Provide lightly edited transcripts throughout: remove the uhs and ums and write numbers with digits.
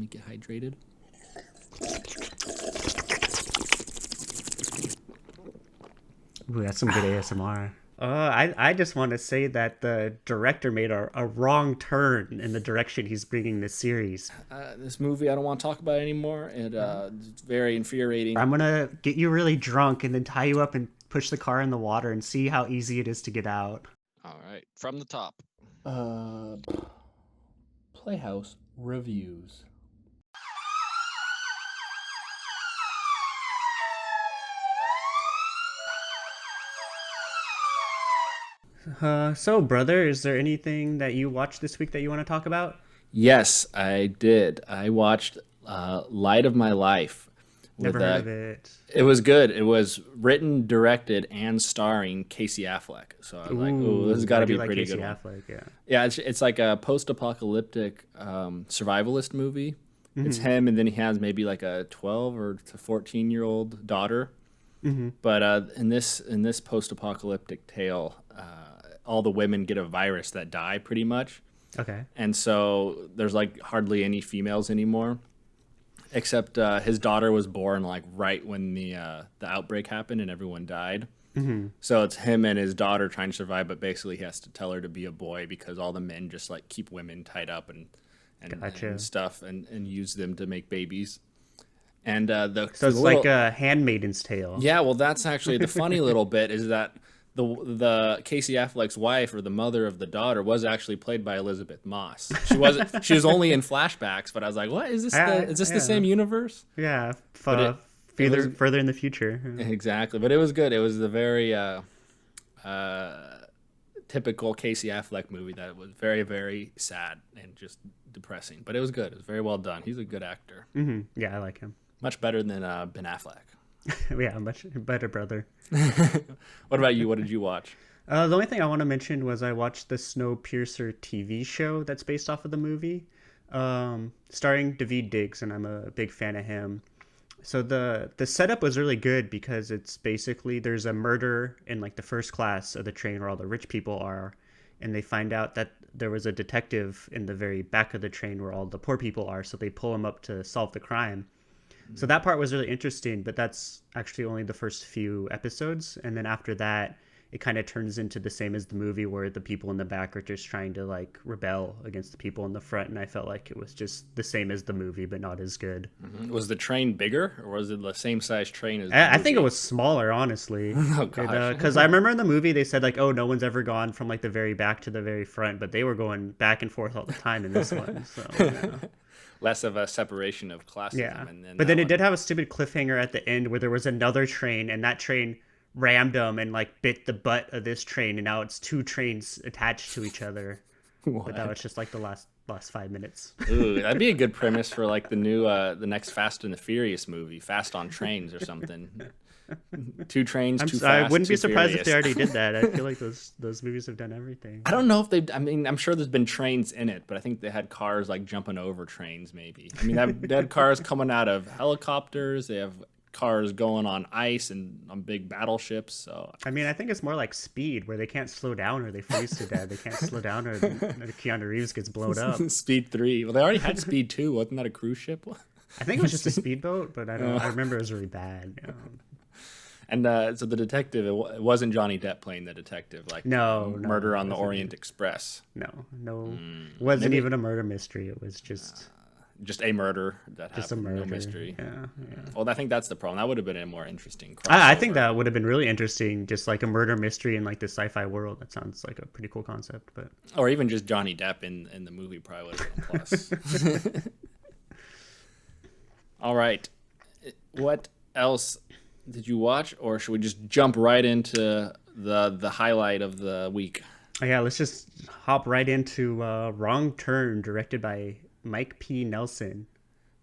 me get hydrated. Ooh, that's some good ASMR. I just want to say that the director made a wrong turn in the direction he's bringing this series. This movie I don't want to talk about anymore. It's very infuriating. I'm going to get you really drunk and then tie you up and push the car in the water and see how easy it is to get out. All right, from the top. Playhouse Reviews. So, brother, is there anything that you watched this week that you want to talk about? Yes, I did. I watched Light of My Life. Never heard of it. It was good. It was written, directed, and starring Casey Affleck. So I was like, "Ooh, this has got to be a pretty good one." Affleck, yeah. Yeah, it's like a post-apocalyptic survivalist movie. Mm-hmm. It's him, and then he has maybe like a 12 or to 14-year-old daughter. Mm-hmm. But in this post-apocalyptic tale, all the women get a virus that die pretty much. Okay. And so there's like hardly any females anymore, except his daughter was born like right when the outbreak happened and everyone died. Mm-hmm. So it's him and his daughter trying to survive, but basically he has to tell her to be a boy because all the men just like keep women tied up and stuff and use them to make babies. And so it's like a Handmaiden's Tale. Yeah, well, that's actually the funny little bit is that the Casey Affleck's wife or the mother of the daughter was actually played by Elizabeth Moss. She wasn't. She was only in flashbacks, but I was like, "What is this? Is this the same universe?" Yeah, further in the future. Exactly, but it was good. It was the very typical Casey Affleck movie that was very, very sad and just depressing. But it was good. It was very well done. He's a good actor. Mm-hmm. Yeah, I like him. Much better than Ben Affleck. Yeah, much better, brother. What about you? What did you watch? The only thing I want to mention was I watched the Snowpiercer TV show that's based off of the movie, starring Daveed Diggs, and I'm a big fan of him. So the setup was really good because it's basically there's a murder in like the first class of the train where all the rich people are, and they find out that there was a detective in the very back of the train where all the poor people are, so they pull him up to solve the crime. So that part was really interesting, but that's actually only the first few episodes. And then after that, it kind of turns into the same as the movie where the people in the back are just trying to like rebel against the people in the front. And I felt like it was just the same as the movie, but not as good. Mm-hmm. Was the train bigger or was it the same size train as the I movie? think it was smaller, honestly. Oh, gosh. Because I remember in the movie, they said like, oh, no one's ever gone from like the very back to the very front, but they were going back and forth all the time in this one. So, yeah. Less of a separation of classism. Yeah, but then it did have a stupid cliffhanger at the end where there was another train, and that train rammed them and like bit the butt of this train, and now it's two trains attached to each other. What? But that was just like the last 5 minutes. Ooh, that'd be a good premise for like the new the next Fast and the Furious movie, Fast on Trains or something. Two trains, too fast. I wouldn't be surprised furious. if they already did that. I feel like those movies have done everything. I don't know if they. I mean, I'm sure there's been trains in it, but I think they had cars like jumping over trains. Maybe. I mean, they had cars coming out of helicopters. They have cars going on ice and on big battleships. So I mean, I think it's more like Speed, where they can't slow down or they freeze to death. They can't slow down or Keanu Reeves gets blown up. Speed 3. Well, they already had Speed 2. Wasn't that a cruise ship? I think it was just a speedboat, but I remember it was really bad. And so the detective, it wasn't Johnny Depp playing the detective, like Murder on the Orient Express. No, it wasn't even a murder mystery. It was just a murder that just happened. A murder. No mystery. Yeah. Well, I think that's the problem. That would have been a more interesting crossover. I think that would have been really interesting, just like a murder mystery in like the sci-fi world. That sounds like a pretty cool concept, but or even just Johnny Depp in the movie probably would have been a plus. All right, what else did you watch, or should we just jump right into the highlight of the week? Oh, yeah, let's just hop right into Wrong Turn, directed by Mike P. Nelson.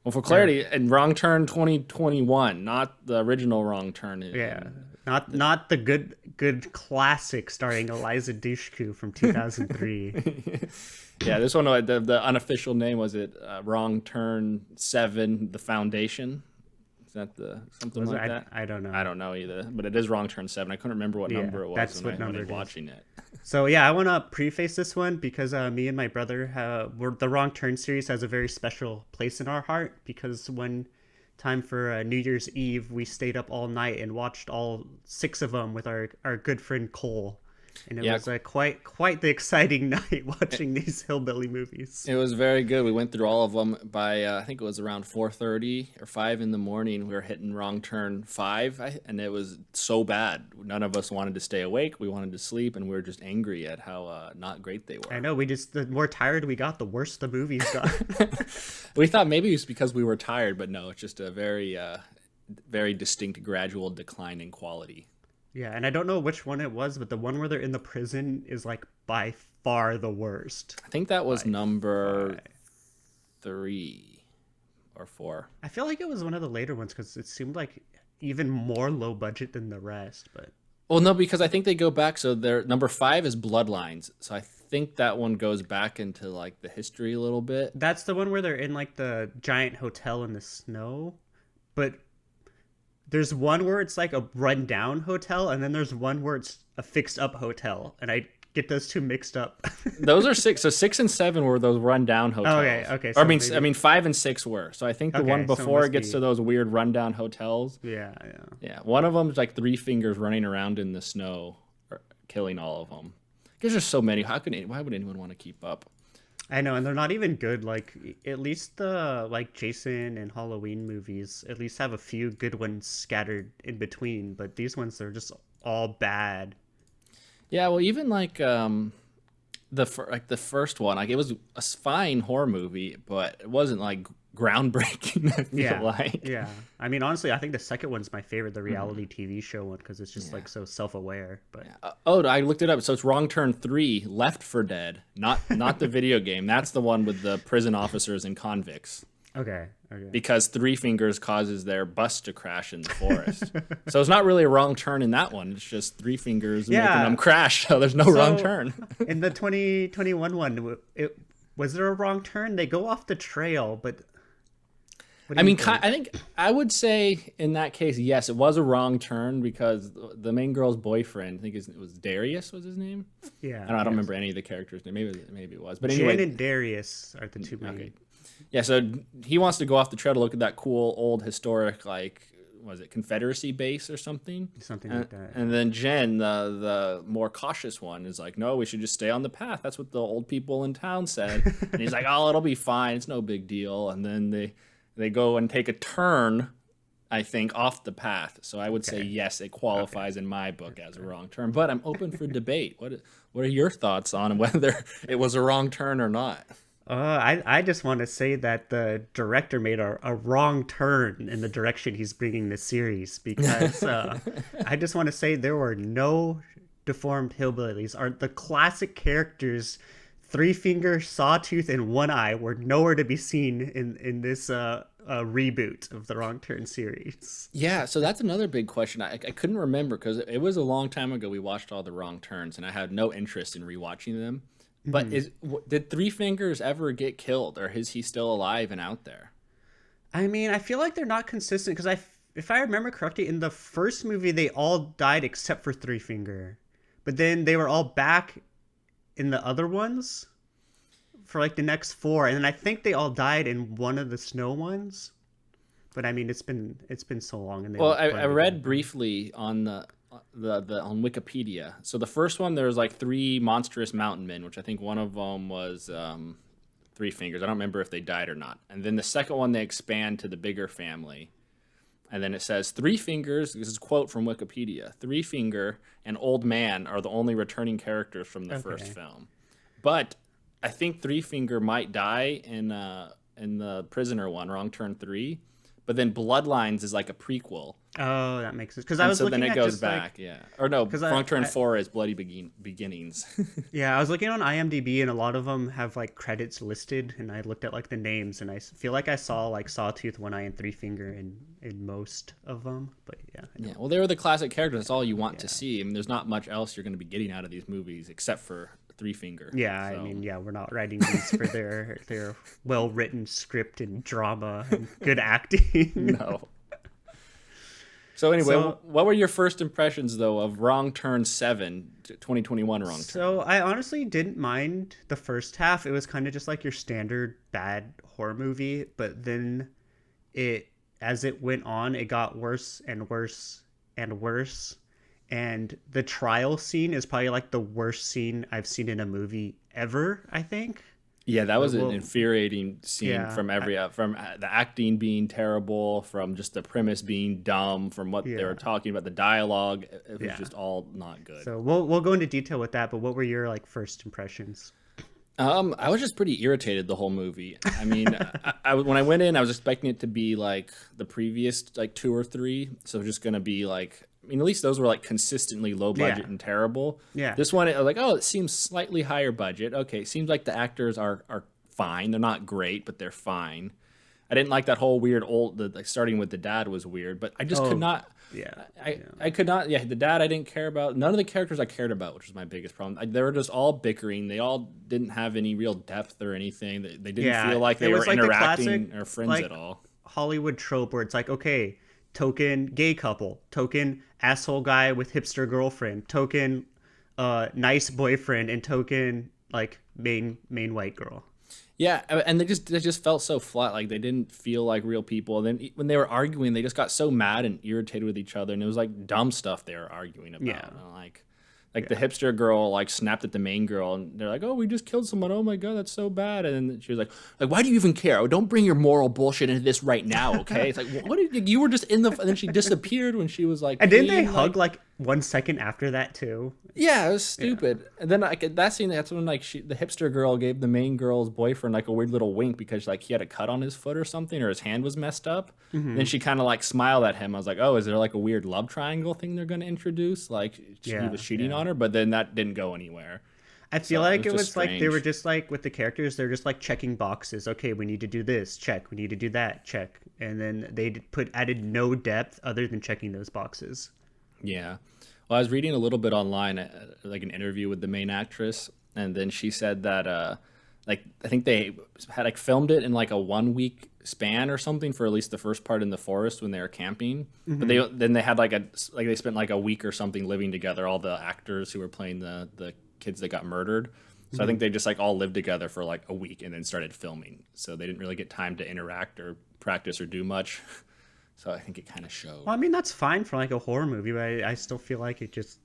Well, for clarity, and Wrong Turn 2021, not the original Wrong Turn. Yeah, not the good classic starring Eliza Dushku from 2003. Yeah, this one, the unofficial name was Wrong Turn 7, The Foundation. Is that something like that? I don't know. I don't know either, but it is Wrong Turn 7. I couldn't remember what number it was when I was watching it. So yeah, I want to preface this one because me and my brother the Wrong Turn series has a very special place in our heart, because one time for New Year's Eve we stayed up all night and watched all 6 of them with our good friend Cole. And it was quite the exciting night watching these hillbilly movies. It was very good. We went through all of them by, I think it was around 4:30 or 5 in the morning. We were hitting Wrong Turn 5, and it was so bad. None of us wanted to stay awake. We wanted to sleep, and we were just angry at how not great they were. I know. The more tired we got, the worse the movies got. We thought maybe it was because we were tired, but no, it's just a very, very distinct gradual decline in quality. Yeah, and I don't know which one it was, but the one where they're in the prison is like by far the worst. I think that was number 3 or 4. I feel like it was one of the later ones because it seemed like even more low budget than the rest. But well, no, because I think they go back. So their number 5 is Bloodlines. So I think that one goes back into like the history a little bit. That's the one where they're in like the giant hotel in the snow, but there's one where it's like a rundown hotel, and then there's one where it's a fixed-up hotel, and I get those two mixed up. Those are 6. So 6 and 7 were those rundown hotels. Okay. So I mean 5 and 6 were. So I think the one before it gets to those weird rundown hotels. Yeah. One of them is like 3 fingers running around in the snow, killing all of them. Because there's so many. Why would anyone want to keep up? I know, and they're not even good. Like, at least the like Jason and Halloween movies at least have a few good ones scattered in between, but these ones, they're just all bad. Yeah, well, even like the first one, like it was a fine horror movie, but it wasn't like groundbreaking. I feel like. Yeah. I mean, honestly, I think the second one's my favorite, the reality TV show one, because it's just like so self-aware. But I looked it up. So it's Wrong Turn 3, Left 4 Dead, not the video game. That's the one with the prison officers and convicts. Okay. Because 3 fingers causes their bus to crash in the forest. So it's not really a wrong turn in that one. It's just 3 fingers making them crash. So there's no wrong turn. In the 2021 one, was there a wrong turn? They go off the trail, but I think I would say in that case, yes, it was a wrong turn because the main girl's boyfriend, I think it was Darius was his name. Yeah. I don't remember any of the characters' name. Maybe it was. But anyway, Jen and Darius are the two main. Okay. Yeah, so he wants to go off the trail to look at that cool old historic, like, was it Confederacy base or something? Something like that. And then Jen, the more cautious one, is like, no, we should just stay on the path. That's what the old people in town said. And he's like, oh, it'll be fine. It's no big deal. And then they go and take a turn, I think, off the path. So I would say, yes, it qualifies in my book as a wrong turn. But I'm open for debate. What are your thoughts on whether it was a wrong turn or not? I just want to say that the director made a wrong turn in the direction he's bringing this series, because I just want to say there were no deformed hillbillies. The classic characters, 3 Finger, Sawtooth, and One Eye, were nowhere to be seen in this reboot of the Wrong Turn series. Yeah, so that's another big question. I couldn't remember because it was a long time ago we watched all the Wrong Turns, and I had no interest in rewatching them. But did 3 Fingers ever get killed, or is he still alive and out there? I mean, I feel like they're not consistent because if I remember correctly, in the first movie they all died except for 3 Finger, but then they were all back in the other ones for like the next 4, and then I think they all died in one of the snow ones. But I mean, it's been so long. And I read briefly on on Wikipedia. So the first one, there was like 3 monstrous mountain men, which I think one of them was 3 Fingers. I don't remember if they died or not. And then the second one, they expand to the bigger family. And then it says 3 Fingers, this is a quote from Wikipedia, 3 Finger and Old Man are the only returning characters from the first film. But I think 3 Finger might die in the Prisoner one, Wrong Turn 3. But then Bloodlines is like a prequel. Oh, that makes sense. Because I was looking then it at goes just back, like, yeah. Or no, Wrong Turn 4 is Bloody Beginnings. Yeah, I was looking on IMDb, and a lot of them have like credits listed, and I looked at like the names, and I feel like I saw like Sawtooth, One Eye, and 3 Finger in most of them. But yeah. Yeah, well, they were the classic characters. That's all you want to see. I mean, there's not much else you're going to be getting out of these movies except for 3 Finger. Yeah, so. I mean, we're not writing these for their well-written script and drama and good acting. No. So anyway, So- what were your first impressions though of Wrong Turn 7, 2021 Wrong Turn? So I honestly didn't mind the first half. It was kind of just like your standard bad horror movie, but then as it went on, it got worse and worse and worse. And the trial scene is probably like the worst scene I've seen in a movie ever, I think. Yeah, that was Well, an infuriating scene yeah, from from the acting being terrible, from just the premise being dumb, from what they Yeah. were talking about, the dialogue. It was Yeah. just all not good. So we'll go into detail with that, but what were your like first impressions? I was just pretty irritated the whole movie. I mean, when I went in, I was expecting it to be like the previous like 2 or 3. So just gonna be like, I mean, at least those were like consistently low budget Yeah. and terrible. Yeah. This one, I was like, oh, it seems slightly higher budget. Okay, it seems like the actors are fine. They're not great, but they're fine. I didn't like that whole weird like starting with the dad was weird, but I just could not. Yeah. I could not. Yeah, the dad I didn't care about. None of the characters I cared about, which was my biggest problem. They were just all bickering. They all didn't have any real depth or anything. They didn't Yeah, feel like it they was were like the interacting classic, or friends like, at all. Hollywood trope where it's like, okay, token gay couple, token asshole guy with hipster girlfriend, token nice boyfriend, and token like main white girl. Yeah, and they just felt so flat. Like they didn't feel like real people. And then when they were arguing, they just got so mad and irritated with each other, and it was like dumb stuff they were arguing about. Yeah. And like the hipster girl like snapped at the main girl, and they're like, "Oh, we just killed someone. Oh my god, that's so bad." And then she was like, "Why do you even care? Oh, don't bring your moral bullshit into this right now, okay?" It's like, what did you were just in the? And then she disappeared when she was like. And didn't they peeing, hug like 1 second after that too? Yeah, it was stupid. And then like that scene, that's when like the hipster girl gave the main girl's boyfriend like a weird little wink because like he had a cut on his foot or something, or his hand was messed up. Then she kind of like smiled at him. I was like, oh, is there like a weird love triangle thing they're going to introduce? Like he was cheating on her, but then that didn't go anywhere. I feel So, like it it was was just like they strange. were just like with the characters, they're just like checking boxes. Okay, we need to do this, check. We need to do that, check. And then they added no depth other than checking those boxes. Yeah. Well, I was reading a little bit online, like an interview with the main actress, and then she said that, like, I think they had like filmed it in like a 1 week span or something for at least the first part in the forest when they were camping. But they had like they spent like a week or something living together, all the actors who were playing the kids that got murdered. So I think they just like all lived together for like a week and then started filming. So they didn't really get time to interact or practice or do much. So I think it kind of showed. Well, I mean, that's fine for like a horror movie, but I still feel like it just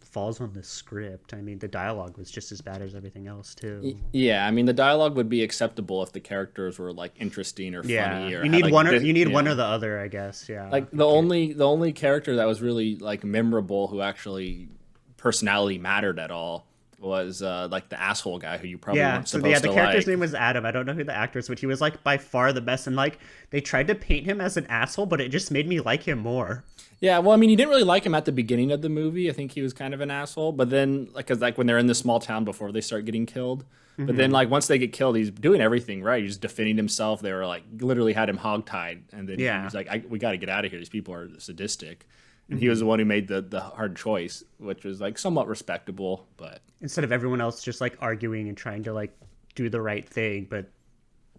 falls on the script. I mean, the dialogue was just as bad as everything else too. Yeah, I mean the dialogue would be acceptable if the characters were like interesting or funny. Or You need had, like, one yeah. one or the other, I guess. Yeah. Like the only character that was really like memorable, who actually personality mattered at all, was like the asshole guy who you probably weren't supposed to the character's like. name was Adam. I don't know who the actor is, but he was like by far the best. And like they tried to paint him as an asshole, but it just made me like him more. Yeah, well, I mean, you didn't really like him at the beginning of the movie. I think he was kind of an asshole, but then cause like when they're in the small town before they start getting killed. But then like once they get killed, he's doing everything right. He's defending himself. They were like literally had him hogtied, and then he was like, "We got to get out of here. These people are sadistic." And he was the one who made the hard choice, which was like somewhat respectable, but Instead of everyone else just like arguing and trying to like do the right thing, but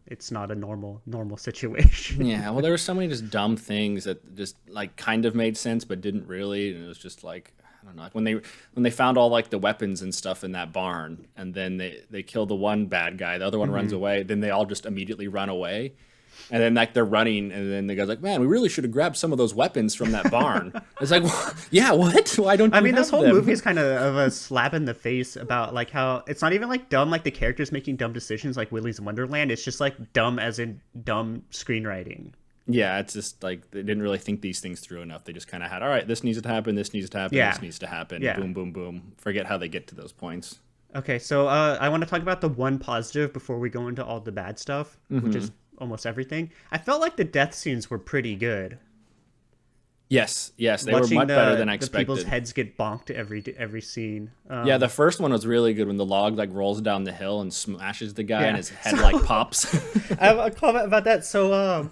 it's not a normal situation. yeah. Well, there were so many just dumb things that just like kind of made sense, but didn't really. And it was just like, I don't know, like when they found all like the weapons and stuff in that barn, and then they kill the one bad guy, the other one runs away, then they all just immediately run away. And then like they're running, and then the guy's like, "Man, we really should have grabbed some of those weapons from that barn." It's like, yeah, what? Why don't you I mean, this have whole them? movie is kind of a slap in the face about like how it's not even like dumb, like the characters making dumb decisions like Willy's Wonderland. It's just like dumb as in dumb screenwriting. Yeah, it's just like they didn't really think these things through enough. They just kind of had, all right, this needs to happen, this needs to happen, Yeah. this needs to happen. Yeah. Boom, boom, boom. Forget how they get to those points. Okay, so I want to talk about the one positive before we go into all the bad stuff, which is almost everything. I felt like the death scenes were pretty good. Yes, they Watching were much better than I the people's expected. heads get bonked every scene. Yeah, the first one was really good when the log like rolls down the hill and smashes the guy Yeah. and his head like pops. I have a comment about that. So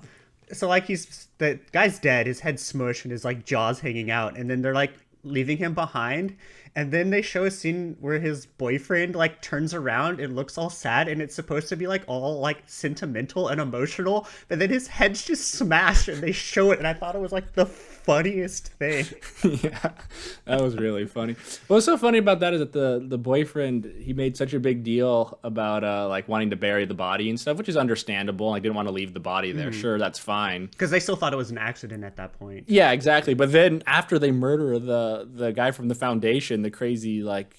like the guy's dead, his head's smushed and his like jaws hanging out, and then they're like leaving him behind, And then they show a scene where his boyfriend like turns around and looks all sad, and it's supposed to be like all like sentimental and emotional, but then his head's just smashed and they show it, and I thought it was like the funniest thing. Yeah, that was really funny. What's so funny about that is that the boyfriend, he made such a big deal about like wanting to bury the body and stuff, which is understandable. Like, didn't want to leave the body there. Sure, that's fine. Because they still thought it was an accident at that point. Yeah, exactly. But then after they murder the guy from the foundation, the crazy like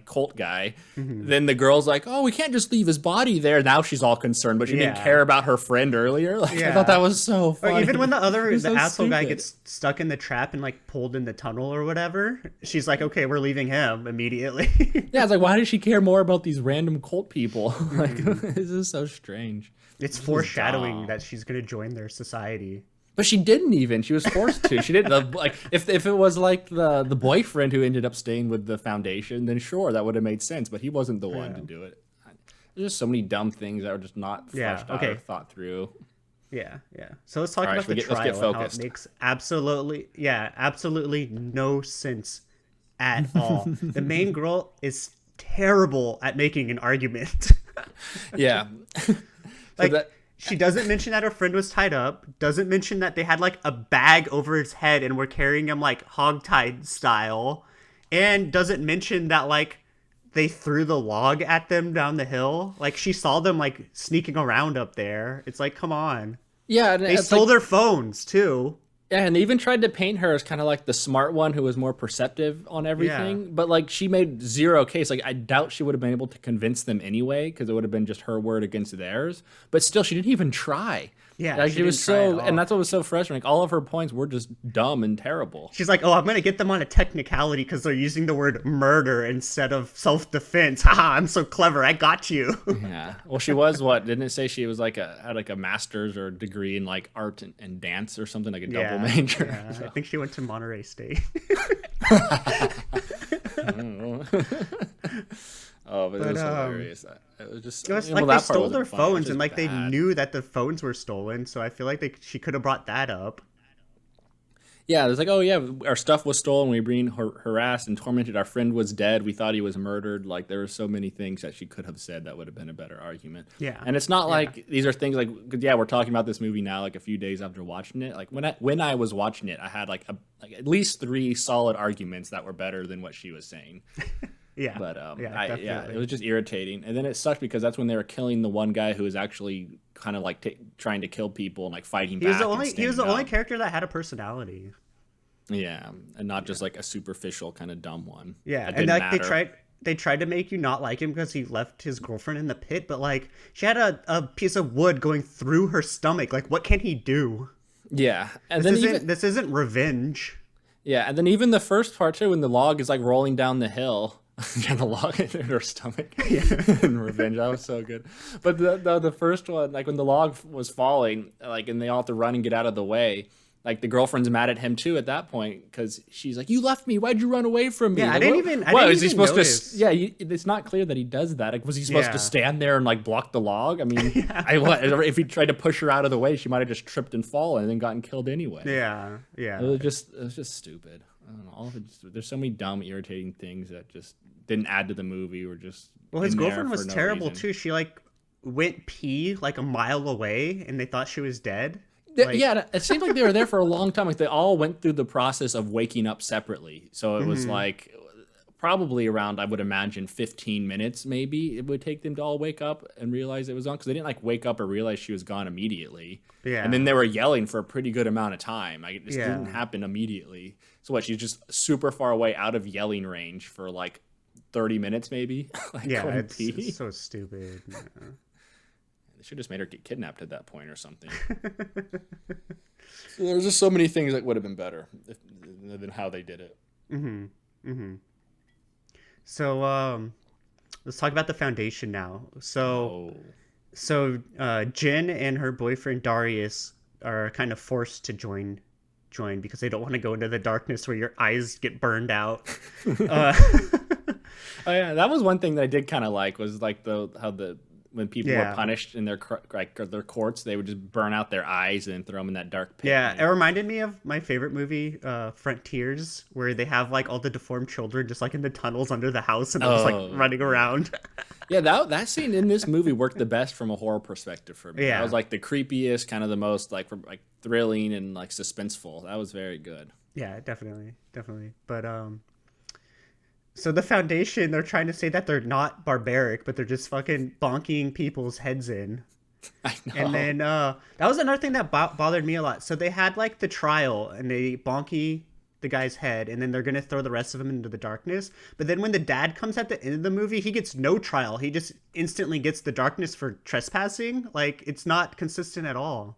cult guy, then the girl's like, oh, we can't just leave his body there. Now she's all concerned, but she didn't care about her friend earlier. Like, I thought that was so funny. Or even when the so asshole guy stupid. gets stuck in the trap and like pulled in the tunnel or whatever, she's like, okay, we're leaving him immediately. Yeah, it's like, why does she care more about these random cult people? Like, this is so strange. It's foreshadowing that she's gonna join their society. But she didn't even. She was forced to. She didn't. Like, if it was like the boyfriend who ended up staying with the foundation, then sure, that would have made sense. But he wasn't the one to do it. There's just so many dumb things that were just not fleshed out or thought through. Yeah. So let's talk All right, about the let's get trial and how it focused. makes absolutely no sense at all. The main girl is terrible at making an argument. Yeah. Like, she doesn't mention that her friend was tied up, doesn't mention that they had like a bag over his head and were carrying him like hogtied style, and doesn't mention that like they threw the log at them down the hill. Like, she saw them like sneaking around up there. It's like, come on. Yeah. They stole their phones too. Yeah, and they even tried to paint her as kind of like the smart one who was more perceptive on everything. Yeah. But like, she made zero case. Like, I doubt she would have been able to convince them anyway, because it would have been just her word against theirs. But still, she didn't even try. Yeah, like, she was so, and that's what was so frustrating. Like, all of her points were just dumb and terrible. She's like, oh, I'm gonna get them on a technicality because they're using the word murder instead of self-defense. Haha, I'm so clever. I got you. Yeah. Well, she was what? Didn't it say she was like had like a master's or degree in like art and dance or something, like a double major? Yeah. So. I think she went to Monterey State. Oh, but it was hilarious. It was just, it was like they stole their phones, and like they knew that the phones were stolen, so I feel like she could have brought that up. Yeah, it was like, oh yeah, our stuff was stolen. We were being harassed and tormented. Our friend was dead. We thought he was murdered. Like, there were so many things that she could have said that would have been a better argument. Yeah, and it's not like these are things like, yeah, we're talking about this movie now, like a few days after watching it. Like, when I was watching it, I had like at least 3 solid arguments that were better than what she was saying. Yeah, but it was just irritating. And then it sucked because that's when they were killing the one guy who was actually kind of like trying to kill people and like fighting back. He was the only character that had a personality. Yeah, and not just like a superficial kind of dumb one. Yeah, and like they tried to make you not like him because he left his girlfriend in the pit, but like, she had a piece of wood going through her stomach. Like, what can he do? Yeah, and this isn't revenge. Yeah, and then even the first part too, when the log is like rolling down the hill. Yeah, the log in her stomach. Yeah. And revenge, that was so good. But the first one, like when the log was falling, like, and they all have to run and get out of the way. Like, the girlfriend's mad at him too at that point because she's like, "You left me. Why'd you run away from me?" Yeah, like, I didn't even notice. It's not clear that he does that. Like, was he supposed to stand there and like block the log? I mean, if he tried to push her out of the way, she might have just tripped and fallen and then gotten killed anyway. Yeah. It was just stupid. I don't know. All of it there's so many dumb, irritating things that just didn't add to the movie or just. Well, his girlfriend was terrible too. She like went pee like a mile away, and they thought she was dead. Yeah, it seemed like they were there for a long time. Like, they all went through the process of waking up separately. So it was like probably around, I would imagine, 15 minutes maybe it would take them to all wake up and realize it was on, because they didn't like wake up or realize she was gone immediately. Yeah, and then they were yelling for a pretty good amount of time. Like, it just didn't happen immediately. So what? She's just super far away, out of yelling range for like 30 minutes maybe. Like, it's so stupid. Yeah. They should have just made her get kidnapped at that point or something. So there's just so many things that would have been better than how they did it. So let's talk about the foundation now. So Jen and her boyfriend Darius are kind of forced to join because they don't want to go into the darkness where your eyes get burned out. Oh yeah, that was one thing that I did kind of like, was like how when people were punished in their their courts, they would just burn out their eyes and throw them in that dark pit. Yeah, it reminded me of my favorite movie, Frontiers, where they have like all the deformed children just like in the tunnels under the house and they're just like running around. Yeah, that scene in this movie worked the best from a horror perspective for me. Yeah. That was like the creepiest, kind of the most like thrilling and like suspenseful. That was very good. Yeah, definitely. But so the Foundation, they're trying to say that they're not barbaric, but they're just fucking bonking people's heads in. I know. And then that was another thing that bothered me a lot. So they had like the trial and they bonky the guy's head and then they're going to throw the rest of him into the darkness. But then when the dad comes at the end of the movie, he gets no trial. He just instantly gets the darkness for trespassing. Like, it's not consistent at all.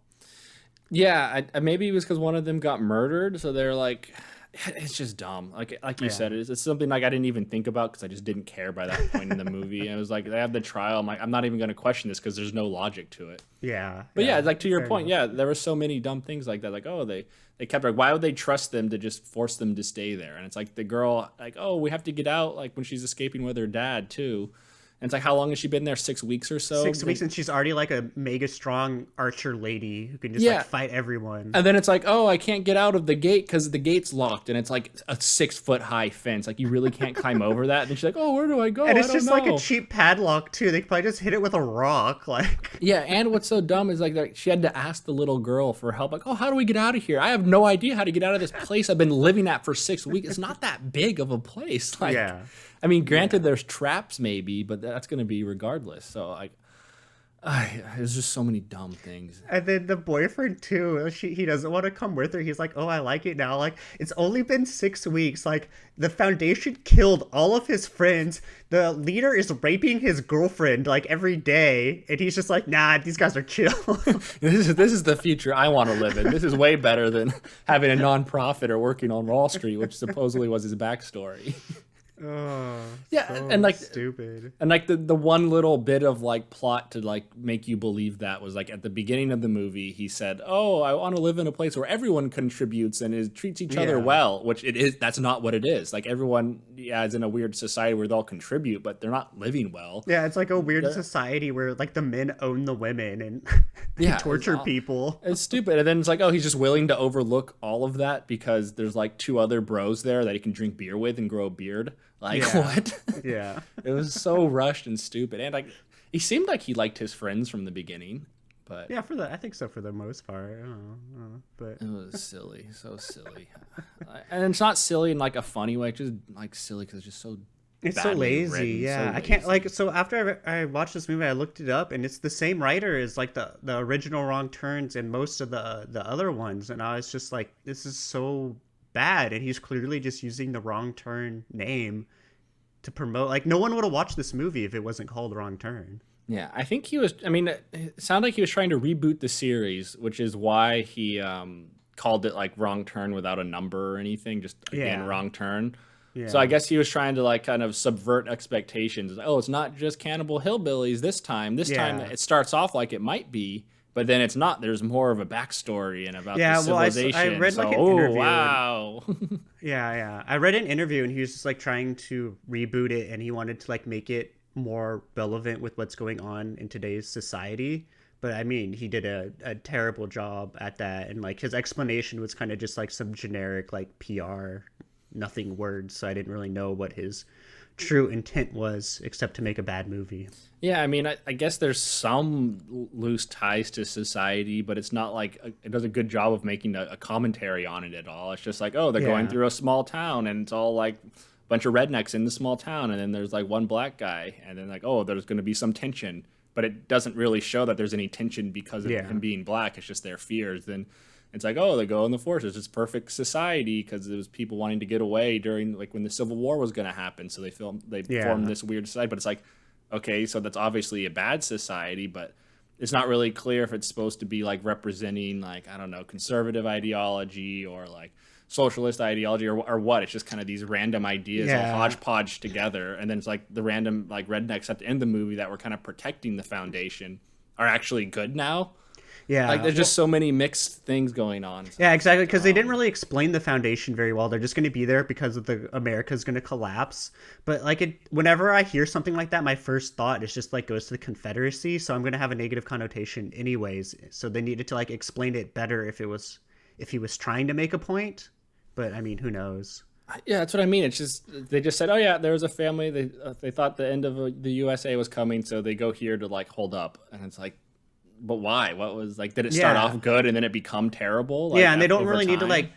Yeah, maybe it was because one of them got murdered. So they're like, it's just dumb. Like you said, it's something like I didn't even think about because I just didn't care by that point in the movie. And it was like they have the trial. I'm like, I'm not even going to question this because there's no logic to it. Yeah. But yeah, like to your point, there were so many dumb things like that. Like, oh, they kept like, why would they trust them to just force them to stay there? And it's like the girl, like, oh, we have to get out. Like when she's escaping with her dad too. And it's like, how long has she been there? 6 weeks or so? 6 weeks, and she's already like a mega strong archer lady who can just like fight everyone. And then it's like, oh, I can't get out of the gate because the gate's locked, and it's like a 6-foot high fence. Like you really can't climb over that. And she's like, oh, where do I go? And it's just like a cheap padlock too. They could probably just hit it with a rock, like. Yeah, and what's so dumb is like she had to ask the little girl for help. Like, oh, how do we get out of here? I have no idea how to get out of this place I've been living at for 6 weeks. It's not that big of a place. Like, yeah. I mean, granted, there's traps maybe, but that's going to be regardless. So, like, there's just so many dumb things. And then the boyfriend, too, he doesn't want to come with her. He's like, oh, I like it now. Like, it's only been 6 weeks. Like, the Foundation killed all of his friends. The leader is raping his girlfriend, like, every day. And he's just like, nah, these guys are chill. This is the future I want to live in. This is way better than having a nonprofit or working on Wall Street, which supposedly was his backstory. Oh, yeah, so and like stupid. And like the one little bit of like plot to like make you believe that was like at the beginning of the movie, he said, "Oh, I want to live in a place where everyone contributes and treats each other well," which it is. That's not what it is. Like everyone, is in a weird society where they all contribute, but they're not living well. Yeah, it's like a weird society where like the men own the women and they torture people. It's stupid. And then it's like, oh, he's just willing to overlook all of that because there's like 2 other bros there that he can drink beer with and grow a beard. Like, what? Yeah. It was so rushed and stupid. And like, he seemed like he liked his friends from the beginning, but yeah, I think so for the most part. I don't know, but it was silly, so silly. And it's not silly in like a funny way, just like silly because it's just so. It's so lazy. Written, yeah, so I can't lazy. like. So after I watched this movie, I looked it up, and it's the same writer as like the original Wrong Turns and most of the other ones, and I was just like, this is so bad, and he's clearly just using the Wrong Turn name to promote. Like, no one would have watched this movie if it wasn't called Wrong Turn. Yeah, I think he was. I mean, it sounded like he was trying to reboot the series, which is why he called it like Wrong Turn without a number or anything. Just again, Wrong Turn. Yeah. So I guess he was trying to like kind of subvert expectations. Oh, it's not just Cannibal Hillbillies this time. This time it starts off like it might be, but then it's not. There's more of a backstory and about the civilization. I read like an interview. Wow. Yeah. I read an interview and he was just like trying to reboot it and he wanted to like make it more relevant with what's going on in today's society. But I mean, he did a terrible job at that. And like his explanation was kind of just like some generic like PR, nothing words. So I didn't really know what his true intent was except to make a bad movie. Yeah, I mean, I guess there's some loose ties to society, but it's not like it does a good job of making a commentary on it at all. It's just like, oh, they're going through a small town, and it's all like a bunch of rednecks in the small town, and then there's like one black guy, and then like, oh, there's going to be some tension, but it doesn't really show that there's any tension because of him being black. It's just their fears. Then it's like, oh, they go in the forces. It's perfect society because it was people wanting to get away during like when the Civil War was going to happen, so they formed this weird society. But it's like, okay, so that's obviously a bad society, but it's not really clear if it's supposed to be like representing like, I don't know, conservative ideology or like socialist ideology or what. It's just kind of these random ideas all hodgepodge together. And then it's like the random like rednecks at the end of the movie that were kind of protecting the Foundation are actually good now. Yeah. Like there's just so many mixed things going on. So, Yeah, exactly. Because they didn't really explain the foundation very well. They're just going to be there because of the America's going to collapse. But like whenever I hear something like that, my first thought is just like goes to the Confederacy. So I'm going to have a negative connotation anyways. So they needed to like explain it better if he was trying to make a point. But I mean, who knows? Yeah, that's what I mean. It's just they just said, "Oh yeah, there was a family. They thought the end of the USA was coming, so they go here to like hold up." And it's like, but why? What was like? Did it start off good and then it become terrible? Like, yeah, and they don't really time? need to like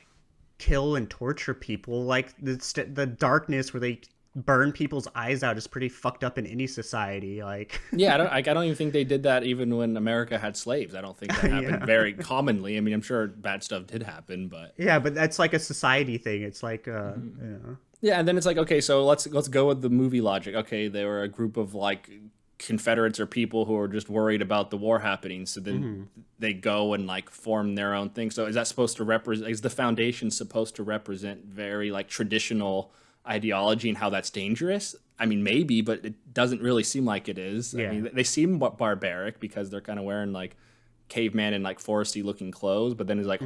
kill and torture people. Like the darkness where they burn people's eyes out is pretty fucked up in any society. Like yeah, I don't even think they did that even when America had slaves. I don't think that happened very commonly. I mean, I'm sure bad stuff did happen, but yeah, but that's like a society thing. It's like yeah, and then it's like, okay, so let's go with the movie logic. Okay, they were a group of like Confederates or people who are just worried about the war happening, so then they go and like form their own thing. So is that supposed to represent? Is the foundation supposed to represent very like traditional ideology and how that's dangerous? I mean, maybe, but it doesn't really seem like it is. Yeah. I mean, they seem barbaric because they're kind of wearing like caveman and like foresty looking clothes, but then it's like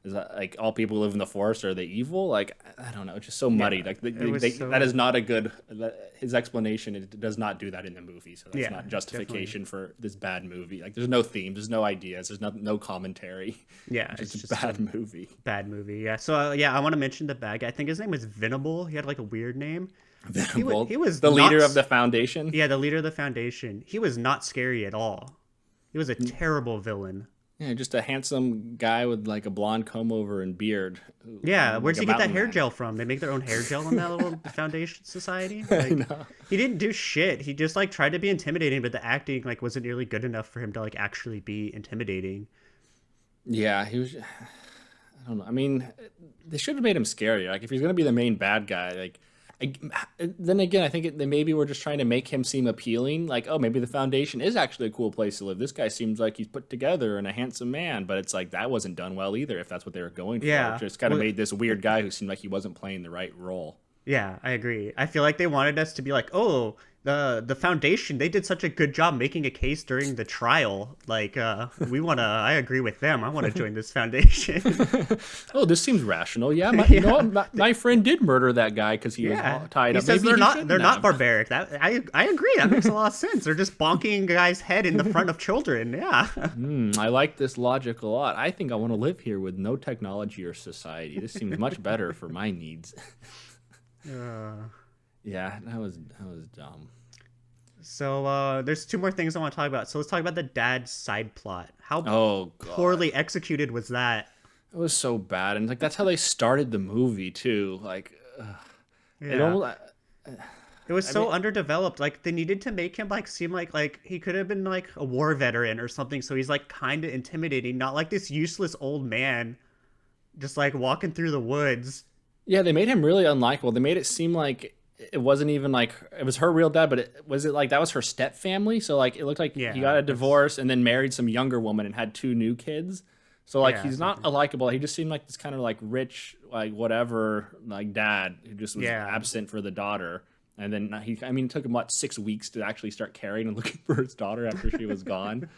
is that like all people who live in the forest, are they evil? Like, I don't know. It's just so muddy. Like that is not a good. His explanation, it does not do that in the movie. So that's not justification for this bad movie. Like, there's no theme, there's no ideas, there's no commentary. Yeah, it's just a bad movie. Bad movie. Yeah. So I want to mention the bad guy. I think his name was Venable. He had like a weird name. Venable. He was the leader of the foundation. Yeah, the leader of the foundation. He was not scary at all. He was a terrible villain. Yeah, just a handsome guy with like a blonde comb over and beard. Yeah, where'd he get that hair gel from? They make their own hair gel in that little foundation society? Like, he didn't do shit. He just like tried to be intimidating, but the acting like wasn't nearly good enough for him to like actually be intimidating. Yeah, he was. I don't know. I mean, they should have made him scarier. Like, if he's gonna be the main bad guy, like. Then again, I think they maybe were just trying to make him seem appealing. Like, oh, maybe the foundation is actually a cool place to live. This guy seems like he's put together and a handsome man. But it's like that wasn't done well either, if that's what they were going for. Yeah. It just kind of made this weird guy who seemed like he wasn't playing the right role. Yeah, I agree. I feel like they wanted us to be like, oh, the foundation, they did such a good job making a case during the trial. Like, I agree with them. I want to join this foundation. Oh, this seems rational. Yeah, you know what? My friend did murder that guy because he was tied up. He says they're not barbaric. I agree. That makes a lot of sense. They're just bonking a guy's head in the front of children. Yeah. I like this logic a lot. I think I want to live here with no technology or society. This seems much better for my needs. Yeah, that was dumb. So there's two more things I want to talk about. So let's talk about the dad's side plot. How poorly executed was that? It was so bad, and like that's how they started the movie too. Like, it was so underdeveloped. Like they needed to make him like seem like he could have been like a war veteran or something. So he's like kind of intimidating, not like this useless old man, just like walking through the woods. Yeah, they made him really unlikable. They made it seem like it wasn't even like it was her real dad, but it like that was her step family. So like it looked like he got a divorce and then married some younger woman and had two new kids. So like he's not a likable. He just seemed like this kind of like rich, like whatever, like dad who just was absent for the daughter. And then it took him 6 weeks to actually start caring and looking for his daughter after she was gone.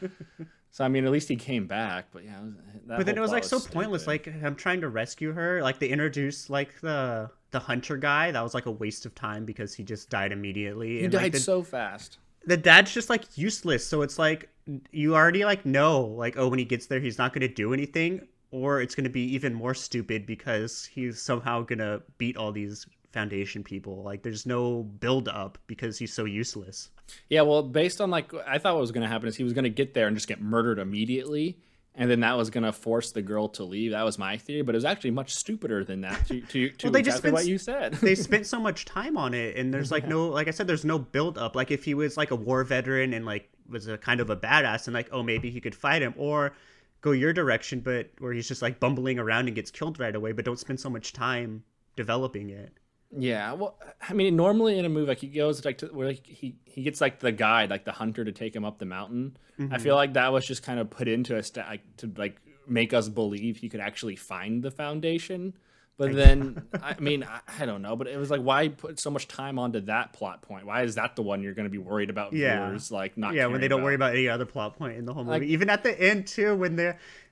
So, I mean, at least he came back, but yeah. But then it was like so pointless. Like, I'm trying to rescue her. Like, they introduced like the hunter guy. That was like a waste of time because he just died immediately. He died so fast. The dad's just like useless. So it's like you already like know like, oh, when he gets there, he's not going to do anything, or it's going to be even more stupid because he's somehow going to beat all these foundation people. Like there's no build up because he's so useless. Yeah, well, based on like I thought what was going to happen is he was going to get there and just get murdered immediately, and then that was going to force the girl to leave. That was my theory, but it was actually much stupider than that. To well, exactly what you said. They spent so much time on it, and there's like no, like I said, there's no build up. Like if he was like a war veteran and like was a kind of a badass, and like, oh, maybe he could fight him, or go your direction, but where he's just like bumbling around and gets killed right away, but don't spend so much time developing it. Yeah, well, I mean, normally in a movie, like he goes like to where like, he gets like the guide, like the hunter, to take him up the mountain. Mm-hmm. I feel like that was just kind of put into to like make us believe he could actually find the foundation. But then, I mean, I don't know. But it was like, why put so much time onto that plot point? Why is that the one you're going to be worried about viewers like not? Yeah, when they don't about? worry about any other plot point in the whole movie. Like, Even at the end too, when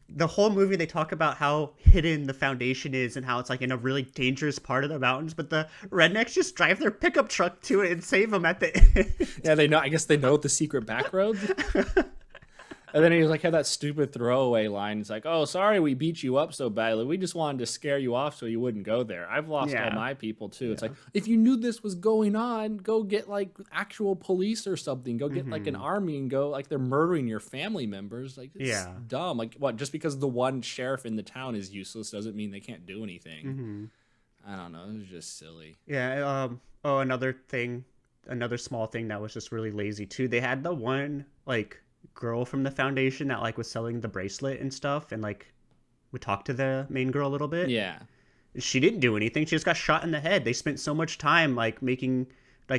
the whole movie they talk about how hidden the foundation is and how it's like in a really dangerous part of the mountains, but the rednecks just drive their pickup truck to it and save them at the end. Yeah, they know. I guess they know the secret back roads. And then he was like, had that stupid throwaway line. It's like, oh, sorry, we beat you up so badly. We just wanted to scare you off so you wouldn't go there. I've lost all my people too. It's like, if you knew this was going on, go get like actual police or something. Go get like an army and go like they're murdering your family members. Like, it's dumb. Like, what? Just because the one sheriff in the town is useless doesn't mean they can't do anything. I don't know. It was just silly. Yeah. Another small thing that was just really lazy too. They had the one like girl from the foundation that like was selling the bracelet and stuff and like would talk to the main girl a little bit. Yeah, she didn't do anything. She just got shot in the head. They spent so much time like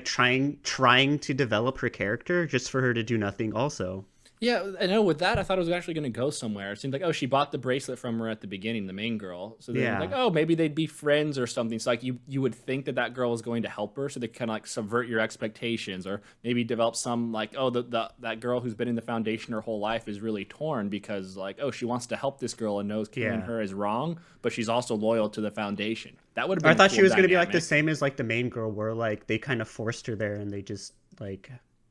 trying to develop her character just for her to do nothing also. Yeah, I know. With that, I thought it was actually going to go somewhere. It seemed like, oh, she bought the bracelet from her at the beginning, the main girl. So then, like, oh, maybe they'd be friends or something. So like, you would think that girl was going to help her, so they kind of like subvert your expectations, or maybe develop some like, oh, that girl who's been in the foundation her whole life is really torn because like, oh, she wants to help this girl and knows killing her is wrong, but she's also loyal to the foundation. That would have been. I thought she was going to be like the same as like the main girl, where like they kind of forced her there and they just like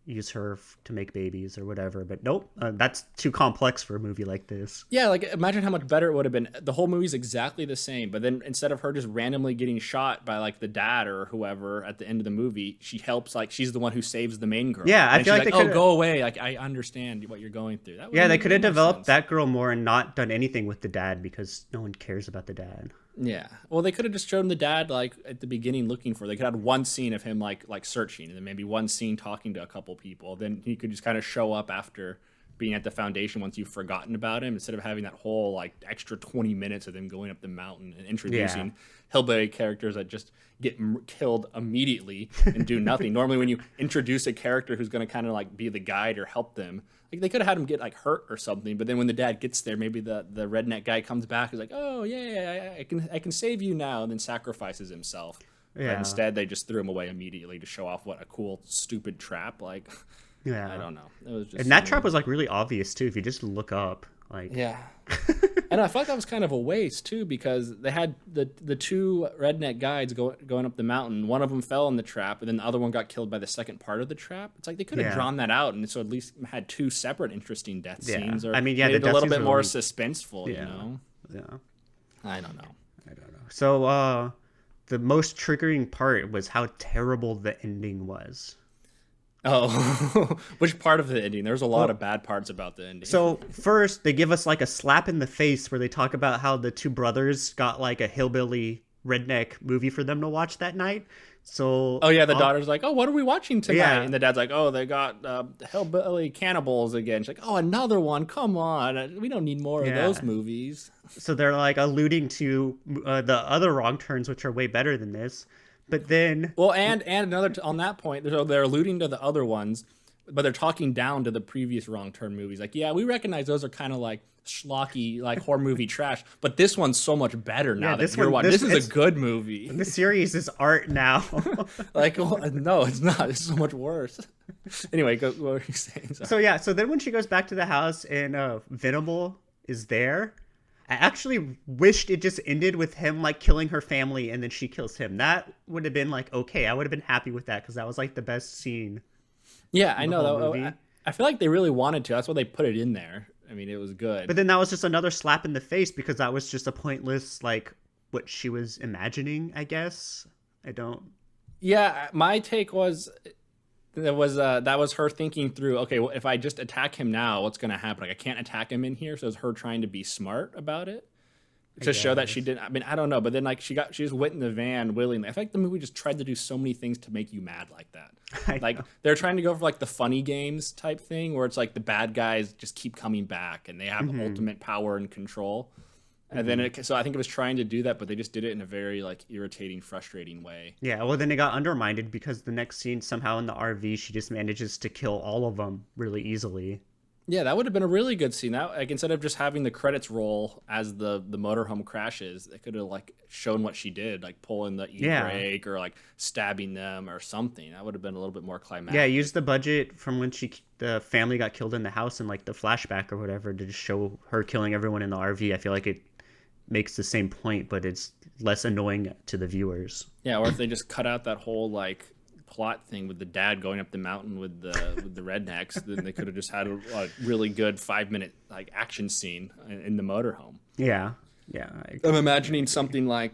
use her to make babies or whatever, but nope, that's too complex for a movie like this. Yeah, like imagine how much better it would have been. The whole movie's exactly the same, but then instead of her just randomly getting shot by like the dad or whoever at the end of the movie, she helps, like she's the one who saves the main girl. Yeah, I feel like they could. Oh, go away! Like I understand what you're going through. They could have developed that girl more and not done anything with the dad because no one cares about the dad. Yeah, well, they could have just shown the dad like at the beginning looking for. They could have had one scene of him like searching, and then maybe one scene talking to a couple people. Then he could just kind of show up after being at the foundation once you've forgotten about him, instead of having that whole like extra 20 minutes of them going up the mountain and introducing hillbilly characters that just get killed immediately and do nothing. Normally, when you introduce a character who's going to kind of like be the guide or help them, like they could have had him get like hurt or something. But then when the dad gets there, maybe the redneck guy comes back, is like, oh yeah, I can save you now, and then sacrifices himself. Yeah. But instead, they just threw him away immediately to show off what a cool, stupid trap. Like, I don't know. It was just, and that trap was like really obvious too if you just look up. Like, and I felt that was kind of a waste too, because they had the two redneck guides going up the mountain. One of them fell in the trap, and then the other one got killed by the second part of the trap. It's like they could have drawn that out, and so at least had two separate interesting death scenes, or made it a little bit more suspenseful. You know? Yeah. I don't know. So the most triggering part was how terrible the ending was. Oh, which part of the ending? There's a lot of bad parts about the ending. So first, they give us like a slap in the face where they talk about how the two brothers got like a hillbilly redneck movie for them to watch that night. So the daughter's like, oh, what are we watching tonight? And the dad's like, oh, they got hillbilly cannibals again. She's like, oh, another one. Come on, we don't need more of those movies. So they're like alluding to the other wrong turns, which are way better than this. But then, well, and another on that point, they're alluding to the other ones, but they're talking down to the previous wrong turn movies. Like, yeah, we recognize those are kind of like schlocky, like horror movie trash, but this one's so much better now that you're watching. This is a good movie. The series is art now. Like, well, no, it's not. It's so much worse. Anyway, what were you saying? Sorry. So then when she goes back to the house and Venable is there, I actually wished it just ended with him like killing her family and then she kills him. That would have been like, okay, I would have been happy with that because that was like the best scene. Yeah, I know. I feel like they really wanted to. That's why they put it in there. I mean, it was good. But then that was just another slap in the face because that was just a pointless, like, what she was imagining, I guess. Yeah, my take was that was her thinking through, okay, well, if I just attack him now, what's going to happen? Like, I can't attack him in here, so it's her trying to be smart about it to show that she didn't. I mean, I don't know, but then like she just went in the van willingly. I feel like the movie just tried to do so many things to make you mad like that. Like they're trying to go for like the funny games type thing where it's like the bad guys just keep coming back and they have ultimate power and control. And then so I think it was trying to do that, but they just did it in a very like irritating, frustrating way. Yeah, well then it got undermined because the next scene somehow in the RV she just manages to kill all of them really easily. Yeah, that would have been a really good scene. That, like, instead of just having the credits roll as the motorhome crashes, they could have like shown what she did, like pulling the e-brake or like stabbing them or something. That would have been a little bit more climactic. Yeah, use the budget from when the family got killed in the house and like the flashback or whatever to just show her killing everyone in the RV. I feel like it makes the same point, but it's less annoying to the viewers. Yeah, or if they just cut out that whole like plot thing with the dad going up the mountain with the rednecks, then they could have just had a really good 5-minute like action scene in the motorhome. Yeah, I'm imagining something like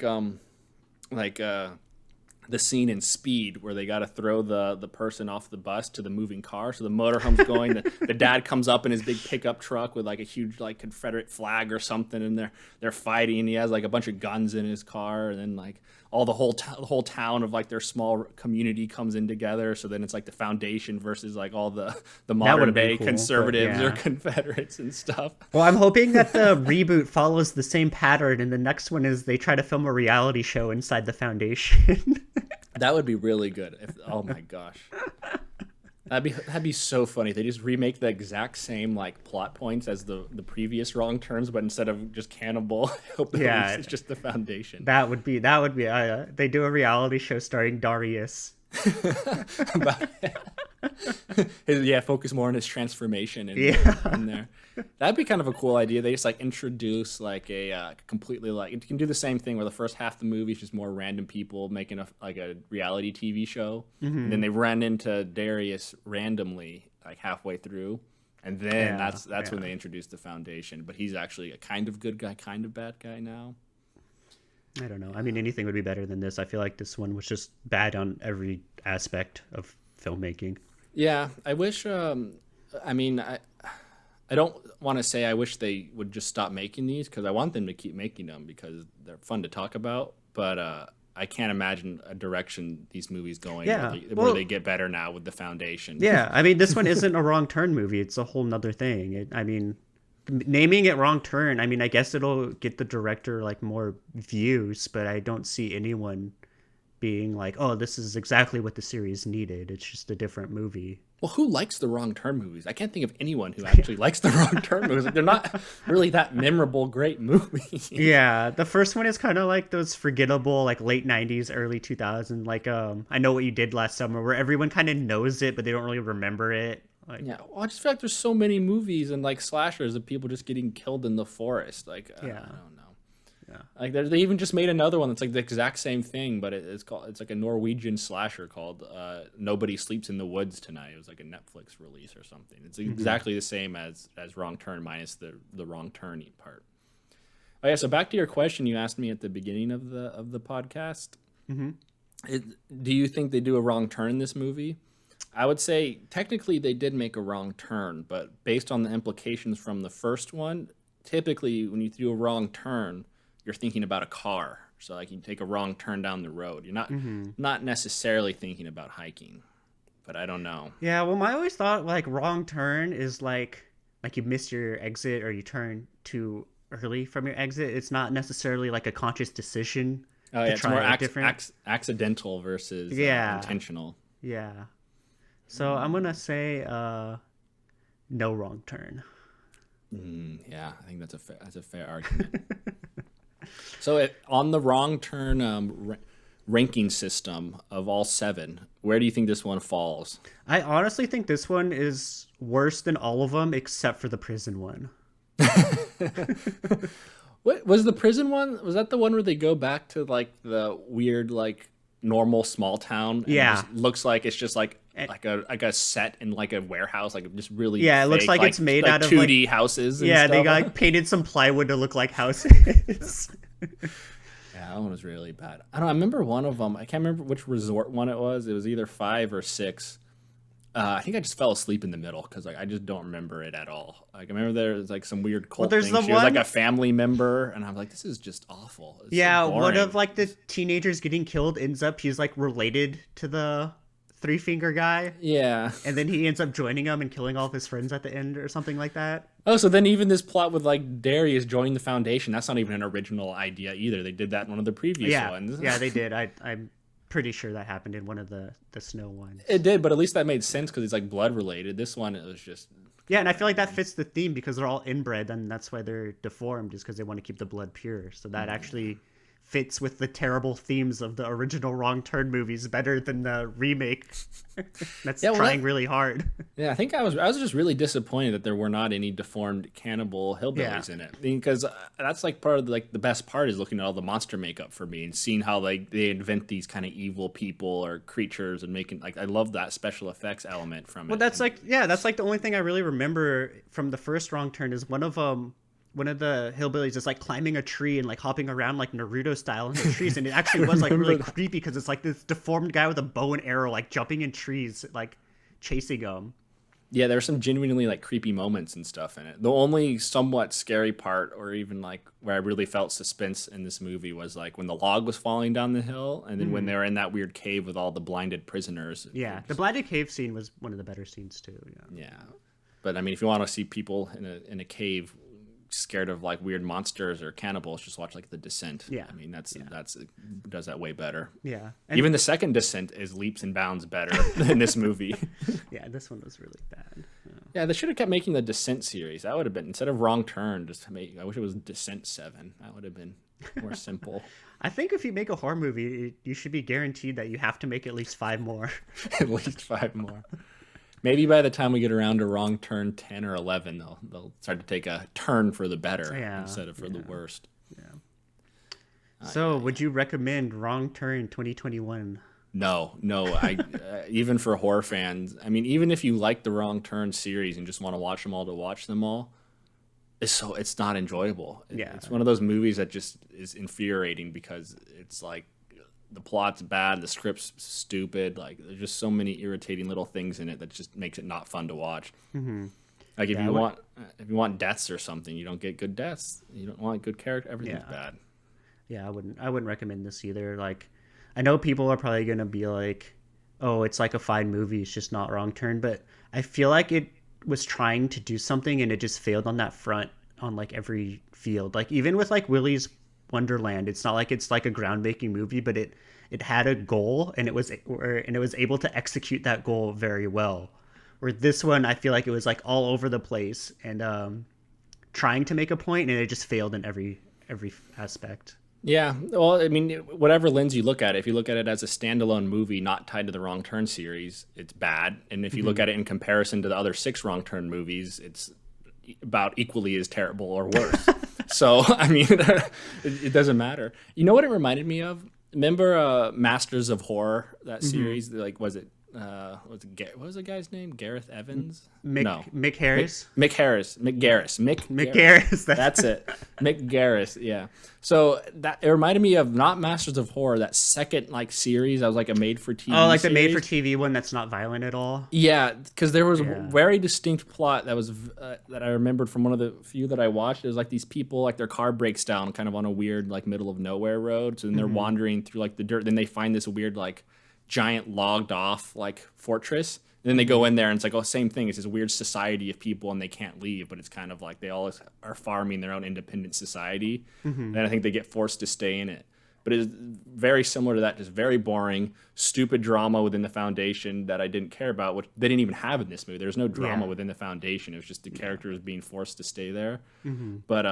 the scene in Speed where they got to throw the person off the bus to the moving car. So the motorhome's going. The dad comes up in his big pickup truck with like a huge like Confederate flag or something, and they're fighting. He has like a bunch of guns in his car, and then like all the whole town of like their small community comes in together. So then it's like the Foundation versus like all the modern day cool, conservatives or Confederates and stuff. Well, I'm hoping that the reboot follows the same pattern, and the next one is they try to film a reality show inside the Foundation. That would be really good. Oh my gosh. That'd be so funny. They just remake the exact same like plot points as the previous Wrong Turns, but instead of just cannibal, it's just the Foundation. That would be. They do a reality show starring Darius. Focus more on his transformation in there. That'd be kind of a cool idea. They just like introduce like a completely like it can do the same thing where the first half of the movie is just more random people making a reality TV show, and then they run into Darius randomly like halfway through, and then that's when they introduce the Foundation. But he's actually a kind of good guy, kind of bad guy now. I don't know. I mean, anything would be better than this. I feel like this one was just bad on every aspect of filmmaking. Yeah, I wish. I don't want to say I wish they would just stop making these because I want them to keep making them because they're fun to talk about. But I can't imagine a direction these movies going where they get better now with the Foundation. Yeah, I mean, this one isn't a Wrong Turn movie. It's a whole nother thing. Naming it Wrong Turn, I mean, I guess it'll get the director like more views, but I don't see anyone being like, oh, this is exactly what the series needed. It's just a different movie. Well, who likes the Wrong Turn movies? I can't think of anyone who actually likes the Wrong Turn movies. They're not really that memorable, great movies. Yeah, the first one is kind of like those forgettable, like late 90s, early 2000s, like I Know What You Did Last Summer, where everyone kind of knows it, but they don't really remember it. Like, yeah, well, I just feel like there's so many movies and like slashers of people just getting killed in the forest. Like, I don't know. Yeah. Like they even just made another one that's like the exact same thing, but it's like a Norwegian slasher called Nobody Sleeps in the Woods Tonight. It was like a Netflix release or something. It's exactly the same as Wrong Turn minus the wrong turn part. Oh yeah, so back to your question you asked me at the beginning of the podcast. Mm-hmm. Do you think they do a wrong turn in this movie? I would say technically they did make a wrong turn, but based on the implications from the first one, typically when you do a wrong turn, you're thinking about a car. So like you take a wrong turn down the road. You're not necessarily thinking about hiking, but I don't know. Yeah, well, I always thought like wrong turn is like you miss your exit or you turn too early from your exit. It's not necessarily like a conscious decision. Oh yeah, it's more accidental versus intentional. Yeah. So I'm going to say no wrong turn. Yeah, I think that's a fair argument. So on the Wrong Turn ranking system of all 7, where do you think this one falls? I honestly think this one is worse than all of them except for the prison one. What was the prison one? Was that the one where they go back to like the weird like normal small town? And yeah, it just looks like it's just like a set in like a warehouse, like just really it looks like it's made out of 2D like, houses. And yeah, stuff. They got like painted some plywood to look like houses. Yeah, that one was really bad. I remember one of them. I can't remember which resort one it was. It was either 5 or 6. I think I just fell asleep in the middle because like I just don't remember it at all. Like I remember there was like some weird cult thing. She was like a family member, and I'm like, this is just awful. It's so one of like the teenagers getting killed ends up he's like related to the 3-finger guy. Yeah, and then he ends up joining them and killing all of his friends at the end or something like that. Oh, so then even this plot with like Darius joining the Foundation, that's not even an original idea either. They did that in one of the previous ones. Yeah, they did. I'm pretty sure that happened in one of the snow ones. It did, but at least that made sense because it's like blood related. This one, it was just Yeah, and I feel like that fits the theme because they're all inbred, and that's why they're deformed, is because they want to keep the blood pure. So that actually fits with the terrible themes of the original Wrong Turn movies better than the remake. That's trying really hard. Yeah, I think I was just really disappointed that there were not any deformed cannibal hillbillies in it, because that's like part of the best part is looking at all the monster makeup for me and seeing how they invent these kind of evil people or creatures and making I love that special effects element from it. Well, that's that's like the only thing I really remember from the first Wrong Turn is one of the hillbillies is like climbing a tree and like hopping around like Naruto style in the trees, and it actually was like really creepy because it's like this deformed guy with a bow and arrow like jumping in trees like chasing them. Yeah, there were some genuinely like creepy moments and stuff in it. The only somewhat scary part, or even like where I really felt suspense in this movie, was like when the log was falling down the hill, and then when they were in that weird cave with all the blinded prisoners. Yeah, the blinded cave scene was one of the better scenes too. Yeah, but I mean, if you want to see people in a cave scared of like weird monsters or cannibals, just watch like The Descent. Yeah, I mean that's does that way better. Yeah, and even the second Descent is leaps and bounds better than this movie. Yeah, this one was really bad. Yeah, they should have kept making the Descent series. That would have been, instead of Wrong Turn, I wish it was Descent 7. That would have been more simple. I think if you make a horror movie, you should be guaranteed that you have to make at least 5 more. At least 5 more. Maybe by the time we get around to Wrong Turn 10 or 11, they'll start to take a turn for the better instead of for the worst. Yeah. So, would you recommend Wrong Turn 2021? No. I even for horror fans, I mean, even if you like the Wrong Turn series and just want to watch them all to watch them all, it's not enjoyable. It's one of those movies that just is infuriating because it's like the plot's bad, the script's stupid. Like there's just so many irritating little things in it that just makes it not fun to watch. Mm-hmm. Like if you want deaths or something, you don't get good deaths. You don't want good character. Everything's bad. Yeah, I wouldn't recommend this either. Like, I know people are probably gonna be like, "Oh, it's like a fine movie. It's just not Wrong Turn." But I feel like it was trying to do something and it just failed on that front on like every field. Like even with like Willy's Wonderland, it's not like it's like a groundbreaking movie, but it had a goal and it was able to execute that goal very well. Where this one, I feel like it was like all over the place and trying to make a point, and it just failed in every aspect. Yeah, well, I mean, whatever lens you look at it, if you look at it as a standalone movie not tied to the Wrong Turn series, it's bad. And if you look at it in comparison to the other 6 Wrong Turn movies, it's about equally as terrible or worse. So, I mean, it doesn't matter. You know what it reminded me of? Remember Masters of Horror, that series? Like, what was the guy's name? Gareth Evans? Mick Harris? Mick Harris. Mick Garris. Mick Garris. That's it. Mick Garris, yeah. So it reminded me of not Masters of Horror, that second like series. I was like a made-for-TV like series. the made-for-TV one that's not violent at all? Yeah, because there was a very distinct plot that was that I remembered from one of the few that I watched. It was like these people, like their car breaks down kind of on a weird like middle of nowhere road. So then they're wandering through like the dirt. Then they find this weird like giant logged off like fortress, and then they go in there and it's like, oh, same thing, it's this weird society of people and they can't leave, but it's kind of like they all are farming their own independent society, and I think they get forced to stay in it. But it's very similar to that, just very boring, stupid drama within the Foundation that I didn't care about, which they didn't even have in this movie. There's no drama within the Foundation. It was just the characters being forced to stay there. But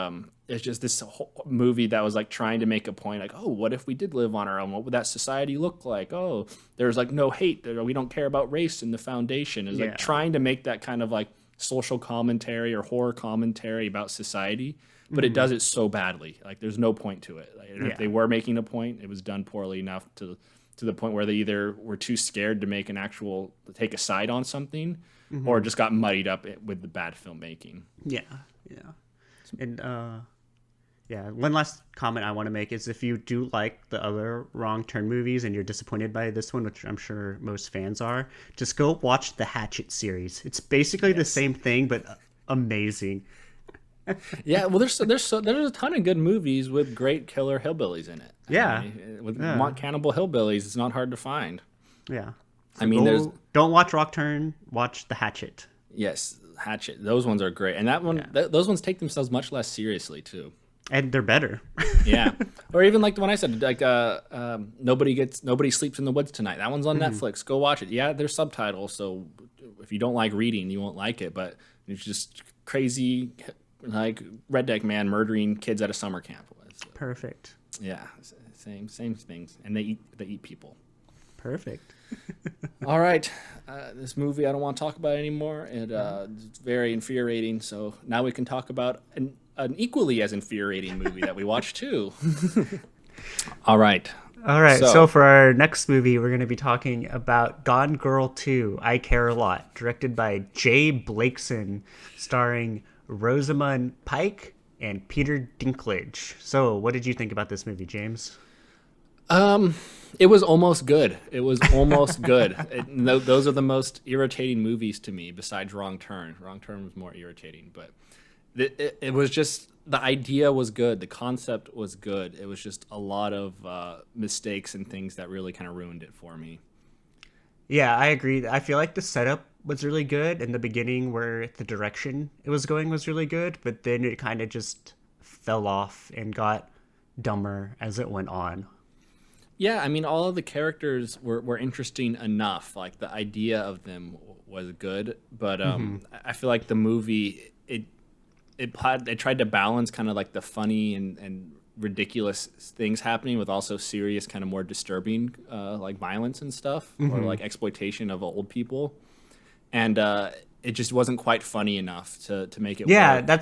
it's just this whole movie that was like trying to make a point, like, oh, what if we did live on our own? What would that society look like? Oh, there's like no hate. We don't care about race in the Foundation. It's like trying to make that kind of like social commentary or horror commentary about society. But it does it so badly. Like, there's no point to it. Like, if they were making a point, it was done poorly enough to the point where they either were too scared to take a side on something, or just got muddied up with the bad filmmaking. Yeah. And one last comment I want to make is if you do like the other Wrong Turn movies and you're disappointed by this one, which I'm sure most fans are, just go watch the Hatchet series. It's basically the same thing, but amazing. Yeah, well, there's a ton of good movies with great killer hillbillies in it. Yeah, with cannibal hillbillies, it's not hard to find. Yeah, so I mean, don't watch Wrong Turn, watch The Hatchet. Yes, Hatchet. Those ones are great, and that one, those ones take themselves much less seriously too. And they're better. Yeah, or even like the one I said, like nobody sleeps in the woods tonight. That one's on Netflix. Go watch it. Yeah, there's subtitles, so if you don't like reading, you won't like it, but It's just crazy, like redneck man murdering kids at a summer camp. Perfect. Yeah, same things, and they eat people. Perfect. All right, this movie I don't want to talk about anymore. It's very infuriating. So now we can talk about an equally as infuriating movie that we watched too. All right. So for our next movie, we're going to be talking about Gone Girl 2, I Care a Lot, directed by J Blakeson, starring Rosamund Pike and Peter Dinklage. So what did you think about this movie, James? It was almost good. It was almost good. Those are the most irritating movies to me besides Wrong Turn. Wrong Turn was more irritating, but it was just, the idea was good. The concept was good. It was just a lot of mistakes and things that really kind of ruined it for me. Yeah, I agree. I feel like the setup was really good in the beginning, where the direction it was going was really good, but then it kind of just fell off and got dumber as it went on. Yeah, I mean, all of the characters were interesting enough. Like, the idea of them was good, but I feel like the movie, it tried to balance kind of like the funny and ridiculous things happening with also serious, kind of more disturbing like violence and stuff, or like exploitation of old people, and it just wasn't quite funny enough to make it work.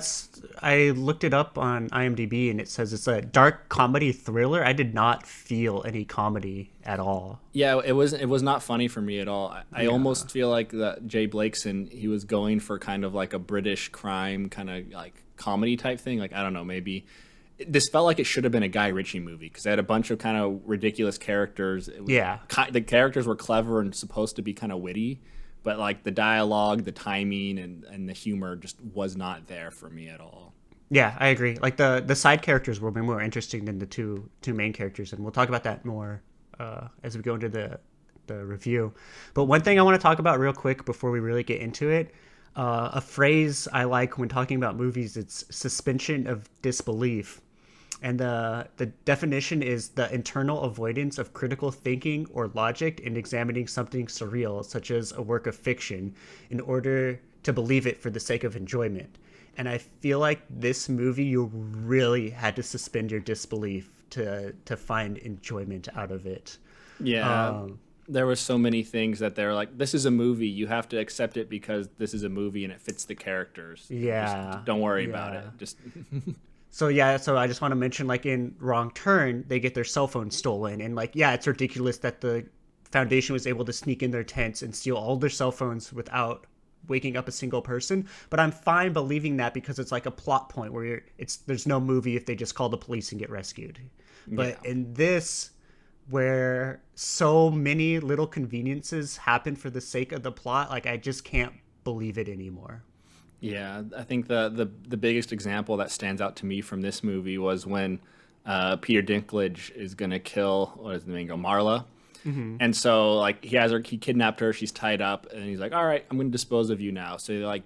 I looked it up on IMDb and it says it's a dark comedy thriller. I did not feel any comedy at all. Yeah, it was not funny for me at all. I almost feel like that J Blakeson, he was going for kind of like a British crime kind of like comedy type thing. Like, I don't know, maybe this felt like it should have been a Guy Ritchie movie, because they had a bunch of kind of ridiculous characters. The characters were clever and supposed to be kind of witty, but like the dialogue, the timing, and the humor just was not there for me at all. Yeah, I agree. Like the side characters were more interesting than the two main characters, and we'll talk about that more as we go into the review. But one thing I want to talk about real quick before we really get into it, a phrase I like when talking about movies, it's suspension of disbelief. And the definition is the internal avoidance of critical thinking or logic in examining something surreal, such as a work of fiction, in order to believe it for the sake of enjoyment. And I feel like this movie, you really had to suspend your disbelief to find enjoyment out of it. Yeah. There were so many things that they're like, this is a movie. You have to accept it because this is a movie and it fits the characters. Yeah. Just don't worry about it. Just... So I just want to mention, like in Wrong Turn, they get their cell phone stolen, and like, yeah, it's ridiculous that the Foundation was able to sneak in their tents and steal all their cell phones without waking up a single person. But I'm fine believing that because it's like a plot point where there's no movie if they just call the police and get rescued. But in this, where so many little conveniences happen for the sake of the plot, like I just can't believe it anymore. Yeah, I think the biggest example that stands out to me from this movie was when Peter Dinklage is gonna kill, what is the name go, Marla, and so like he kidnapped her, she's tied up, and he's like, all right, I'm gonna dispose of you now. So they like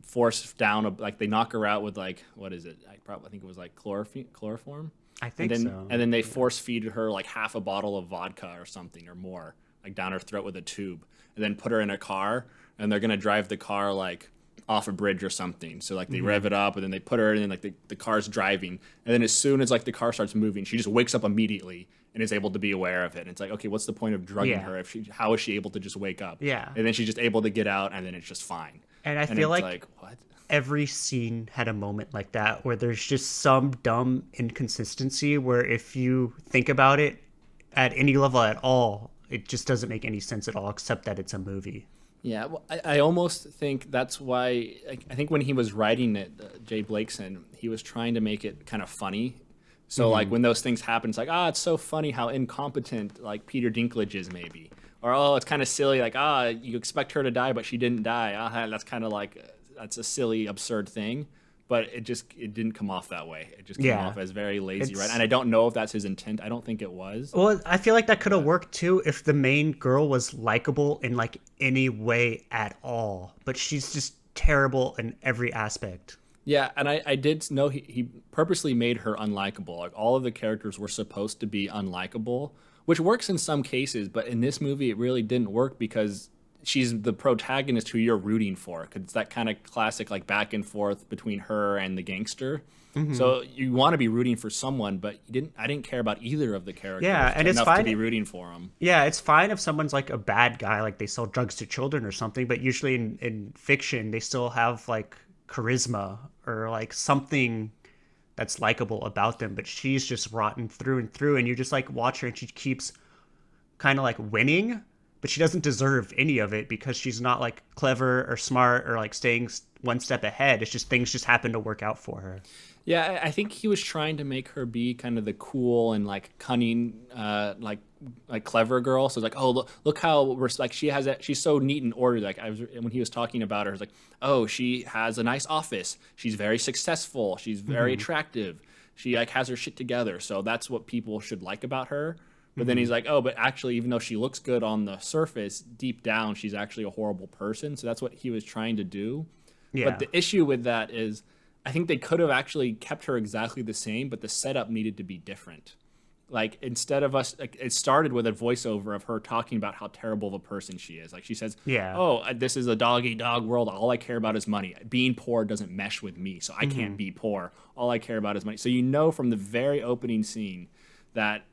force down, like they knock her out with like, what is it? I think it was like chloroform. I think so. And then they force feed her like half a bottle of vodka or something or more, like down her throat with a tube, and then put her in a car, and they're gonna drive the car like off a bridge or something. So like they rev it up, and then they put her in, and like the car's driving, and then as soon as like the car starts moving, she just wakes up immediately and is able to be aware of it. And it's like, okay, what's the point of drugging her if how is she able to just wake up? Yeah. And then she's just able to get out, and then it's just fine. And I feel like what? Every scene had a moment like that where there's just some dumb inconsistency where if you think about it at any level at all, it just doesn't make any sense at all, except that it's a movie. Yeah, well, I almost think that's why, I think when he was writing it, J Blakeson, he was trying to make it kind of funny. So like when those things happen, it's like, it's so funny how incompetent like Peter Dinklage is maybe. Or, it's kind of silly, like, you expect her to die, but she didn't die. That's kind of like, that's a silly, absurd thing. But it didn't come off that way. It just came off as very lazy, right? And I don't know if that's his intent. I don't think it was. Well, I feel like that could have worked too if the main girl was likable in like any way at all. But she's just terrible in every aspect. Yeah, and I did know he purposely made her unlikable. Like all of the characters were supposed to be unlikable, which works in some cases, but in this movie it really didn't work because she's the protagonist who you're rooting for, because it's that kind of classic like back and forth between her and the gangster. So you want to be rooting for someone, but I didn't care about either of the characters and it's enough fine to be rooting for them. Yeah, it's fine if someone's like a bad guy, like they sell drugs to children or something, but usually in fiction, they still have like charisma or like something that's likable about them, but she's just rotten through and through, and you just like watch her and she keeps kind of like winning, but she doesn't deserve any of it because she's not like clever or smart or like staying one step ahead. It's just things just happen to work out for her. Yeah, I think he was trying to make her be kind of the cool and like cunning, like clever girl. So it's like, oh, look how like she's so neat and ordered. Like when he was talking about her, it's like, oh, she has a nice office. She's very successful. She's very attractive. She like has her shit together. So that's what people should like about her. But then he's like, oh, but actually, even though she looks good on the surface, deep down, she's actually a horrible person. So that's what he was trying to do. Yeah. But the issue with that is, I think they could have actually kept her exactly the same, but the setup needed to be different. Like, instead of us, like, it started with a voiceover of her talking about how terrible of a person she is. Like, she says, oh, this is a dog-eat-dog world. All I care about is money. Being poor doesn't mesh with me, so I can't be poor. All I care about is money. So you know from the very opening scene that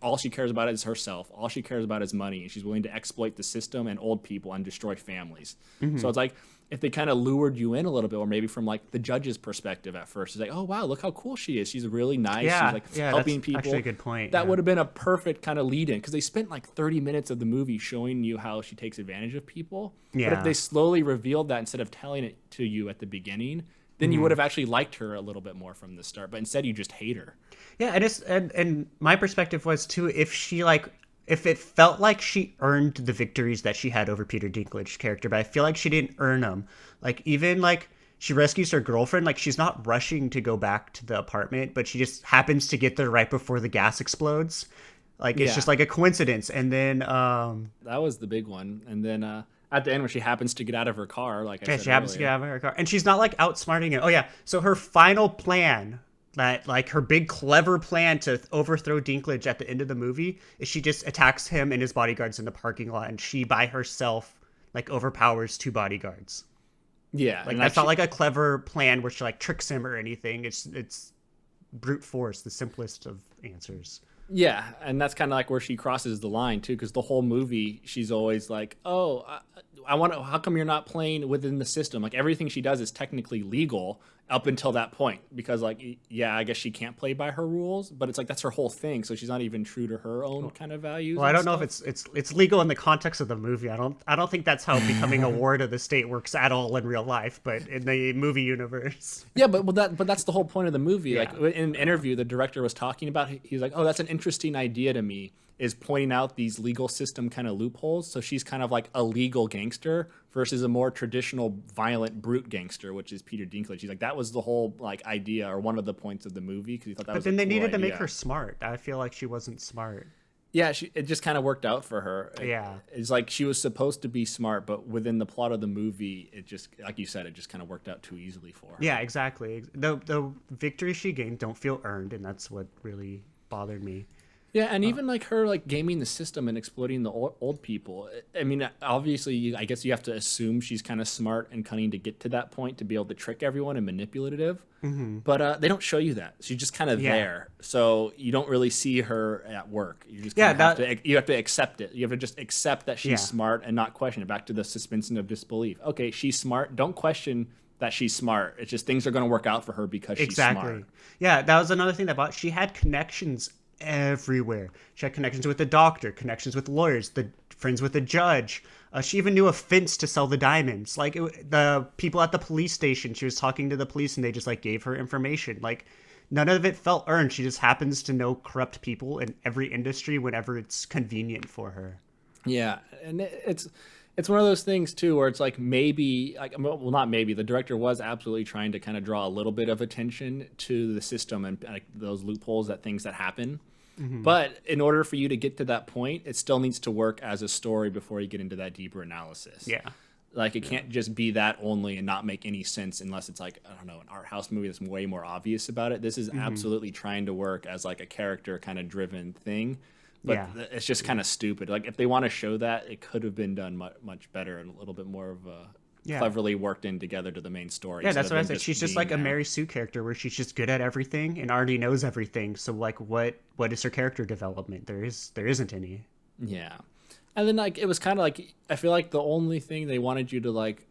all she cares about is herself. All she cares about is money, and she's willing to exploit the system and old people and destroy families. So it's like, if they kind of lured you in a little bit, or maybe from like the judge's perspective at first, it's like, oh wow, look how cool she is. She's really nice. She's like helping people. Actually a good point. That would have been a perfect kind of lead in, because they spent like 30 minutes of the movie showing you how she takes advantage of people. But if they slowly revealed that instead of telling it to you at the beginning, then you would have actually liked her a little bit more from the start. But instead, you just hate her. Yeah, and my perspective was too, if it felt like she earned the victories that she had over Peter Dinklage's character, but I feel like she didn't earn them. Like, even like she rescues her girlfriend, like she's not rushing to go back to the apartment, but she just happens to get there right before the gas explodes. Like, it's just like a coincidence. And then that was the big one. And then at the end, when she happens to get out of her car, like I said she happens to get out of her car, and she's not like outsmarting it. Oh yeah, so her final plan, that like her big clever plan to overthrow Dinklage at the end of the movie, is she just attacks him and his bodyguards in the parking lot, and she by herself like overpowers 2 bodyguards. Yeah, like that's not like a clever plan where she like tricks him or anything. It's brute force, the simplest of answers. Yeah, and that's kind of like where she crosses the line too, because the whole movie she's always like, oh, I want to. How come you're not playing within the system? Like, everything she does is technically legal up until that point, because like, yeah, I guess she can't play by her rules, but it's like that's her whole thing. So she's not even true to her own kind of values. Well, I don't know if it's legal in the context of the movie. I don't think that's how becoming a ward of the state works at all in real life, but in the movie universe. Yeah, but that's the whole point of the movie. Yeah. Like in an interview, the director was talking about. He's like, oh, that's an interesting idea to me, is pointing out these legal system kind of loopholes. So she's kind of like a legal gangster versus a more traditional violent brute gangster, which is Peter Dinklage. He's like, that was the whole like idea, or one of the points of the movie, because he thought that was. But then they needed idea. to make her smart. I feel like she wasn't smart. Yeah, it just kind of worked out for her. Yeah, it's like she was supposed to be smart, but within the plot of the movie, it just, like you said, it just kind of worked out too easily for her. Yeah, exactly. The victories she gained don't feel earned, and that's what really bothered me. Yeah, and even like her like gaming the system and exploiting the old people. I mean, obviously, I guess you have to assume she's kind of smart and cunning to get to that point to be able to trick everyone and manipulative. But they don't show you that. She's just kind of there, so you don't really see her at work. You just have to accept it. You have to just accept that she's smart and not question it. Back to the suspension of disbelief. Okay, she's smart. Don't question that she's smart. It's just things are going to work out for her because she's smart. Yeah, that was another thing that she had connections everywhere. She had connections with the doctor, connections with lawyers, friends with the judge. She even knew a fence to sell the diamonds. Like the people at the police station, she was talking to the police and they just like gave her information. Like, none of it felt earned. She just happens to know corrupt people in every industry whenever it's convenient for her. Yeah, and it's one of those things too where it's like, maybe, like, well, not maybe, the director was absolutely trying to kind of draw a little bit of attention to the system and like those loopholes, things that happen. But in order for you to get to that point, it still needs to work as a story before you get into that deeper analysis. Yeah. Like, it can't just be that only and not make any sense unless it's like, I don't know, an art house movie that's way more obvious about it. This is absolutely trying to work as like a character kind of driven thing. But Yeah. it's just kind of stupid. Like if they want to show that, it could have been done much better and a little bit more of a cleverly worked in together to the main story. Yeah, that's what I said. She's just like a Mary Sue character where she's just good at everything and already knows everything. So like, what is her character development? There isn't any. Yeah, and then like it was kind of like I feel like the only thing they wanted you to like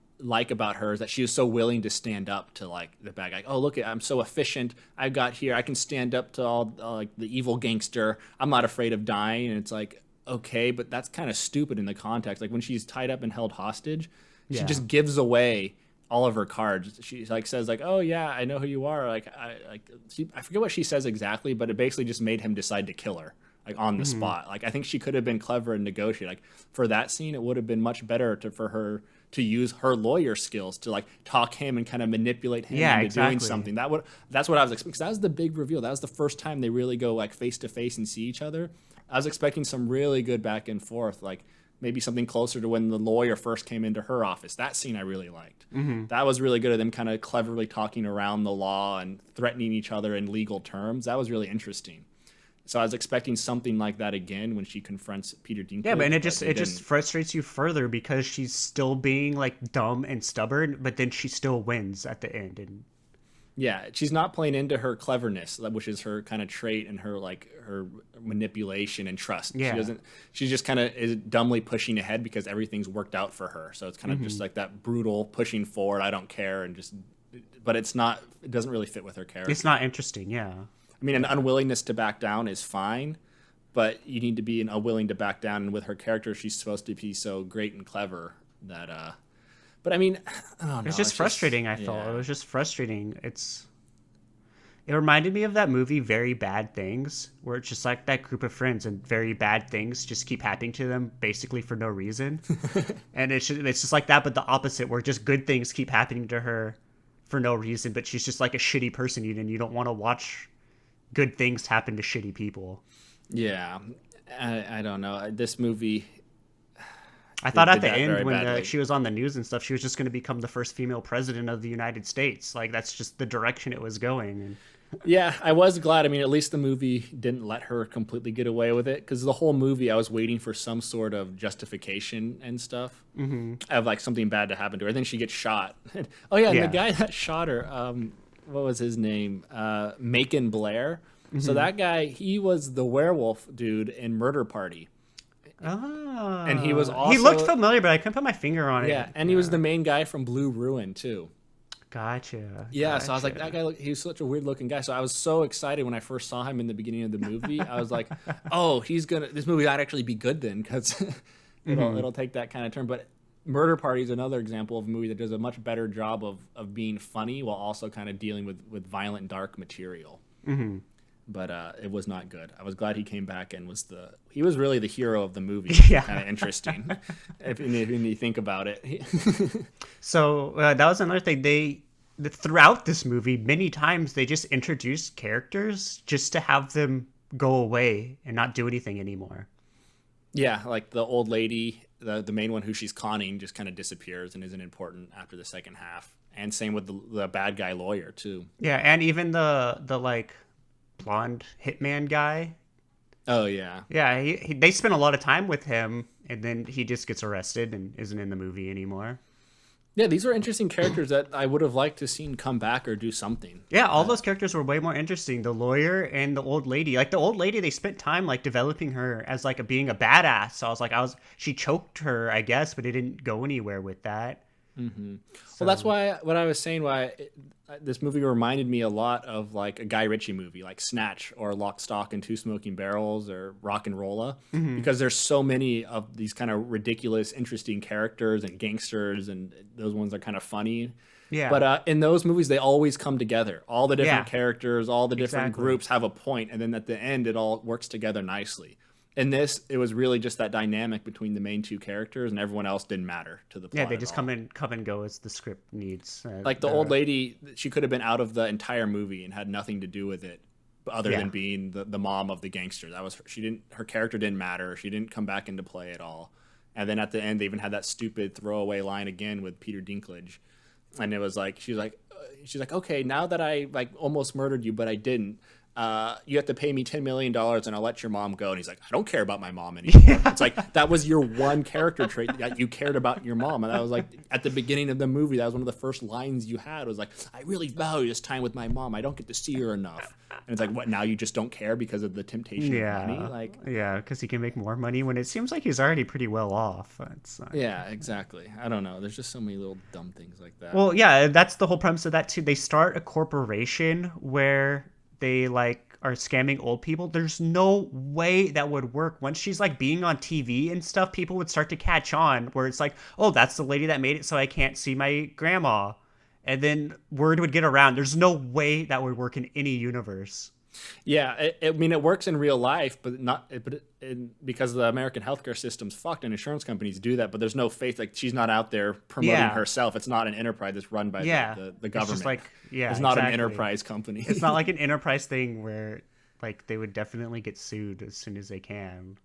about her is that she was so willing to stand up to like the bad guy. Oh, look, I'm so efficient. I got here. I can stand up to all like the evil gangster. I'm not afraid of dying. And it's like, okay, but that's kind of stupid in the context. Like when she's tied up and held hostage, she just gives away all of her cards. She like says like, oh yeah, I know who you are. Like I forget what she says exactly, but it basically just made him decide to kill her. Like on the spot. Like I think she could have been clever and negotiate. Like for that scene, it would have been much better for her to use her lawyer skills to like talk him and kind of manipulate him into doing something. That's what I was expecting. Because that was the big reveal. That was the first time they really go like face to face and see each other. I was expecting some really good back and forth, like maybe something closer to when the lawyer first came into her office. That scene I really liked. That was really good of them kind of cleverly talking around the law and threatening each other in legal terms. That was really interesting. So I was expecting something like that again when she confronts Peter Dinklage. Yeah, but it just frustrates you further because she's still being like dumb and stubborn, but then she still wins at the end. And yeah, she's not playing into her cleverness, which is her kind of trait and her like her manipulation and trust. Yeah. She's just kind of is dumbly pushing ahead because everything's worked out for her. So it's kind of just like that brutal pushing forward. I don't care and just, but it doesn't really fit with her character. it's not interesting. Yeah. I mean, an unwillingness to back down is fine, but you need to be unwilling to back down. And with her character, she's supposed to be so great and clever that. But I mean, I don't know. It's just frustrating. I thought it was just frustrating. It reminded me of that movie, Very Bad Things, where it's just like that group of friends and very bad things just keep happening to them basically for no reason. And it's just like that, but the opposite, where just good things keep happening to her for no reason, but she's just like a shitty person, and you don't want to watch good things happen to shitty people. Yeah, I don't know. This movie, I thought at the end when she was on the news and stuff, she was just going to become the first female president of the United States. Like that's just the direction it was going. And yeah, I was glad. I mean, at least the movie didn't let her completely get away with it, because the whole movie I was waiting for some sort of justification and stuff of like something bad to happen to her. Then she gets shot. And the guy that shot her, what was his name? Macon Blair. So that guy, he was the werewolf dude in Murder Party. Oh. And he was also... He looked familiar, but I couldn't put my finger on it. Yeah, and he was the main guy from Blue Ruin, too. Gotcha. Yeah, so I was like, that guy, he was such a weird-looking guy. So I was so excited when I first saw him in the beginning of the movie. I was like, oh, this movie might actually be good then, because it'll take that kind of turn. But Murder Party is another example of a movie that does a much better job of being funny while also kind of dealing with violent, dark material. But it was not good. I was glad he came back and he was really the hero of the movie. Yeah. Kind of interesting if you think about it. So that was another thing. Throughout this movie, many times they just introduced characters just to have them go away and not do anything anymore. Yeah, like the old lady, the main one who she's conning, just kind of disappears and isn't important after the second half. And same with the bad guy lawyer too. Yeah, and even the like blonde hitman guy. Oh yeah. Yeah, they spent a lot of time with him, and then he just gets arrested and isn't in the movie anymore. Yeah, these are interesting characters that I would have liked to seen come back or do something. Yeah, all those characters were way more interesting. The lawyer and the old lady. Like the old lady, they spent time like developing her as like being a badass. So she choked her, I guess, but it didn't go anywhere with that. Mm-hmm. Well, that's what I was saying. This movie reminded me a lot of like a Guy Ritchie movie, like Snatch or Lock, Stock, and Two Smoking Barrels or Rock and Rolla, because there's so many of these kind of ridiculous, interesting characters and gangsters, and those ones are kind of funny. Yeah. But in those movies, they always come together. All the different characters, all the different groups have a point, and then at the end, it all works together nicely. In this, it was really just that dynamic between the main two characters, and everyone else didn't matter to the plot. Yeah, they just come and go as the script needs. Like the old lady, she could have been out of the entire movie and had nothing to do with it, other than being the mom of the gangster. That was her character didn't matter. She didn't come back into play at all. And then at the end, they even had that stupid throwaway line again with Peter Dinklage, and it was like she's like, okay, now that I like almost murdered you, but I didn't. you have to pay me $10 million and I'll let your mom go. And he's like, I don't care about my mom anymore. Yeah. It's like, that was your one character trait, that you cared about your mom. And that was like, at the beginning of the movie, that was one of the first lines you had. It was like, I really value this time with my mom. I don't get to see her enough. And it's like, what, now you just don't care because of the temptation of money? Like, yeah, because he can make more money when it seems like he's already pretty well off. Yeah, exactly. I don't know. There's just so many little dumb things like that. Well, yeah, that's the whole premise of that too. They start a corporation where they like are scamming old people. There's no way that would work. Once she's like being on TV and stuff, people would start to catch on where it's like, oh, that's the lady that made it so I can't see my grandma. And then word would get around. There's no way that would work in any universe. Yeah, I mean, it works in real life, but because the American healthcare system's fucked and insurance companies do that, but there's no faith. Like, she's not out there promoting herself. It's not an enterprise that's run by the government. It's just like, it's not an enterprise company. It's not like an enterprise thing where like they would definitely get sued as soon as they can.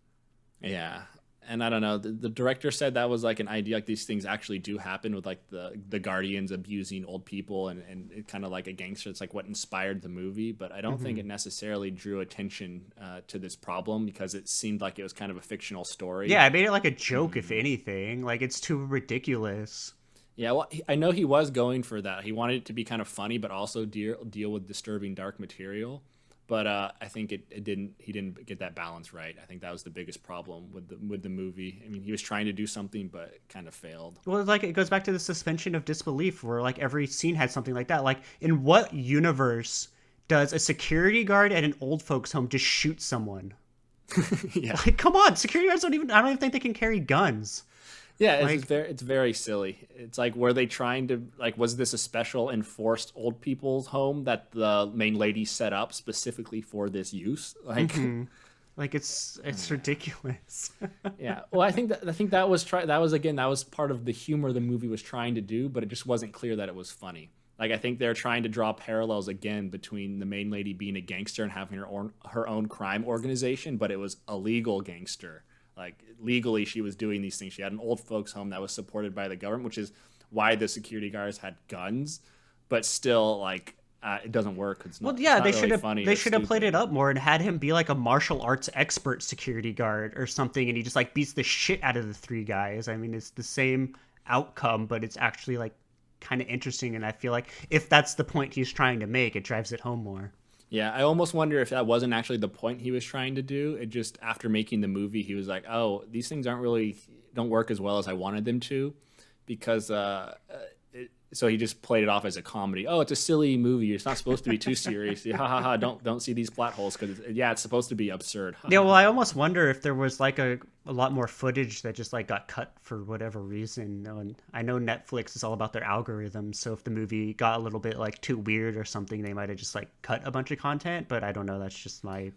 Yeah. And I don't know, the director said that was like an idea, like these things actually do happen with like the Guardians abusing old people and it kind of like a gangster. It's like what inspired the movie, but I don't think it necessarily drew attention to this problem because it seemed like it was kind of a fictional story. Yeah, I made it like a joke, if anything. Like, it's too ridiculous. Yeah, well, I know he was going for that. He wanted it to be kind of funny, but also deal with disturbing dark material. But I think he didn't get that balance right. I think that was the biggest problem with the movie. I mean, he was trying to do something, but it kind of failed. Well, like, it goes back to the suspension of disbelief where, like, every scene had something like that. Like, in what universe does a security guard at an old folks' home just shoot someone? Yeah. Like, come on. Security guards I don't even think they can carry guns. Yeah, it's very silly. It's like, were they trying to, like, was this a special enforced old people's home that the main lady set up specifically for this use? Like, like it's ridiculous. Yeah. Well, I think that was part of the humor the movie was trying to do, but it just wasn't clear that it was funny. Like, I think they're trying to draw parallels again between the main lady being a gangster and having her own crime organization, but it was a legal gangster. Like, legally, she was doing these things. She had an old folks home that was supported by the government, which is why the security guards had guns. But still, like, it doesn't work. They should have played it up more and had him be like a martial arts expert security guard or something, and he just like beats the shit out of the three guys. I mean, it's the same outcome, but it's actually like kind of interesting. And I feel like if that's the point he's trying to make, it drives it home more. Yeah, I almost wonder if that wasn't actually the point he was trying to do. It just, after making the movie, he was like, oh, these things don't work as well as I wanted them to, because so he just played it off as a comedy. Oh, it's a silly movie. It's not supposed to be too serious. Ha ha ha! Don't see these plot holes because it's supposed to be absurd. Yeah, well, I almost wonder if there was like a lot more footage that just like got cut for whatever reason. And I know Netflix is all about their algorithms, so if the movie got a little bit like too weird or something, they might have just like cut a bunch of content. But I don't know. That's just my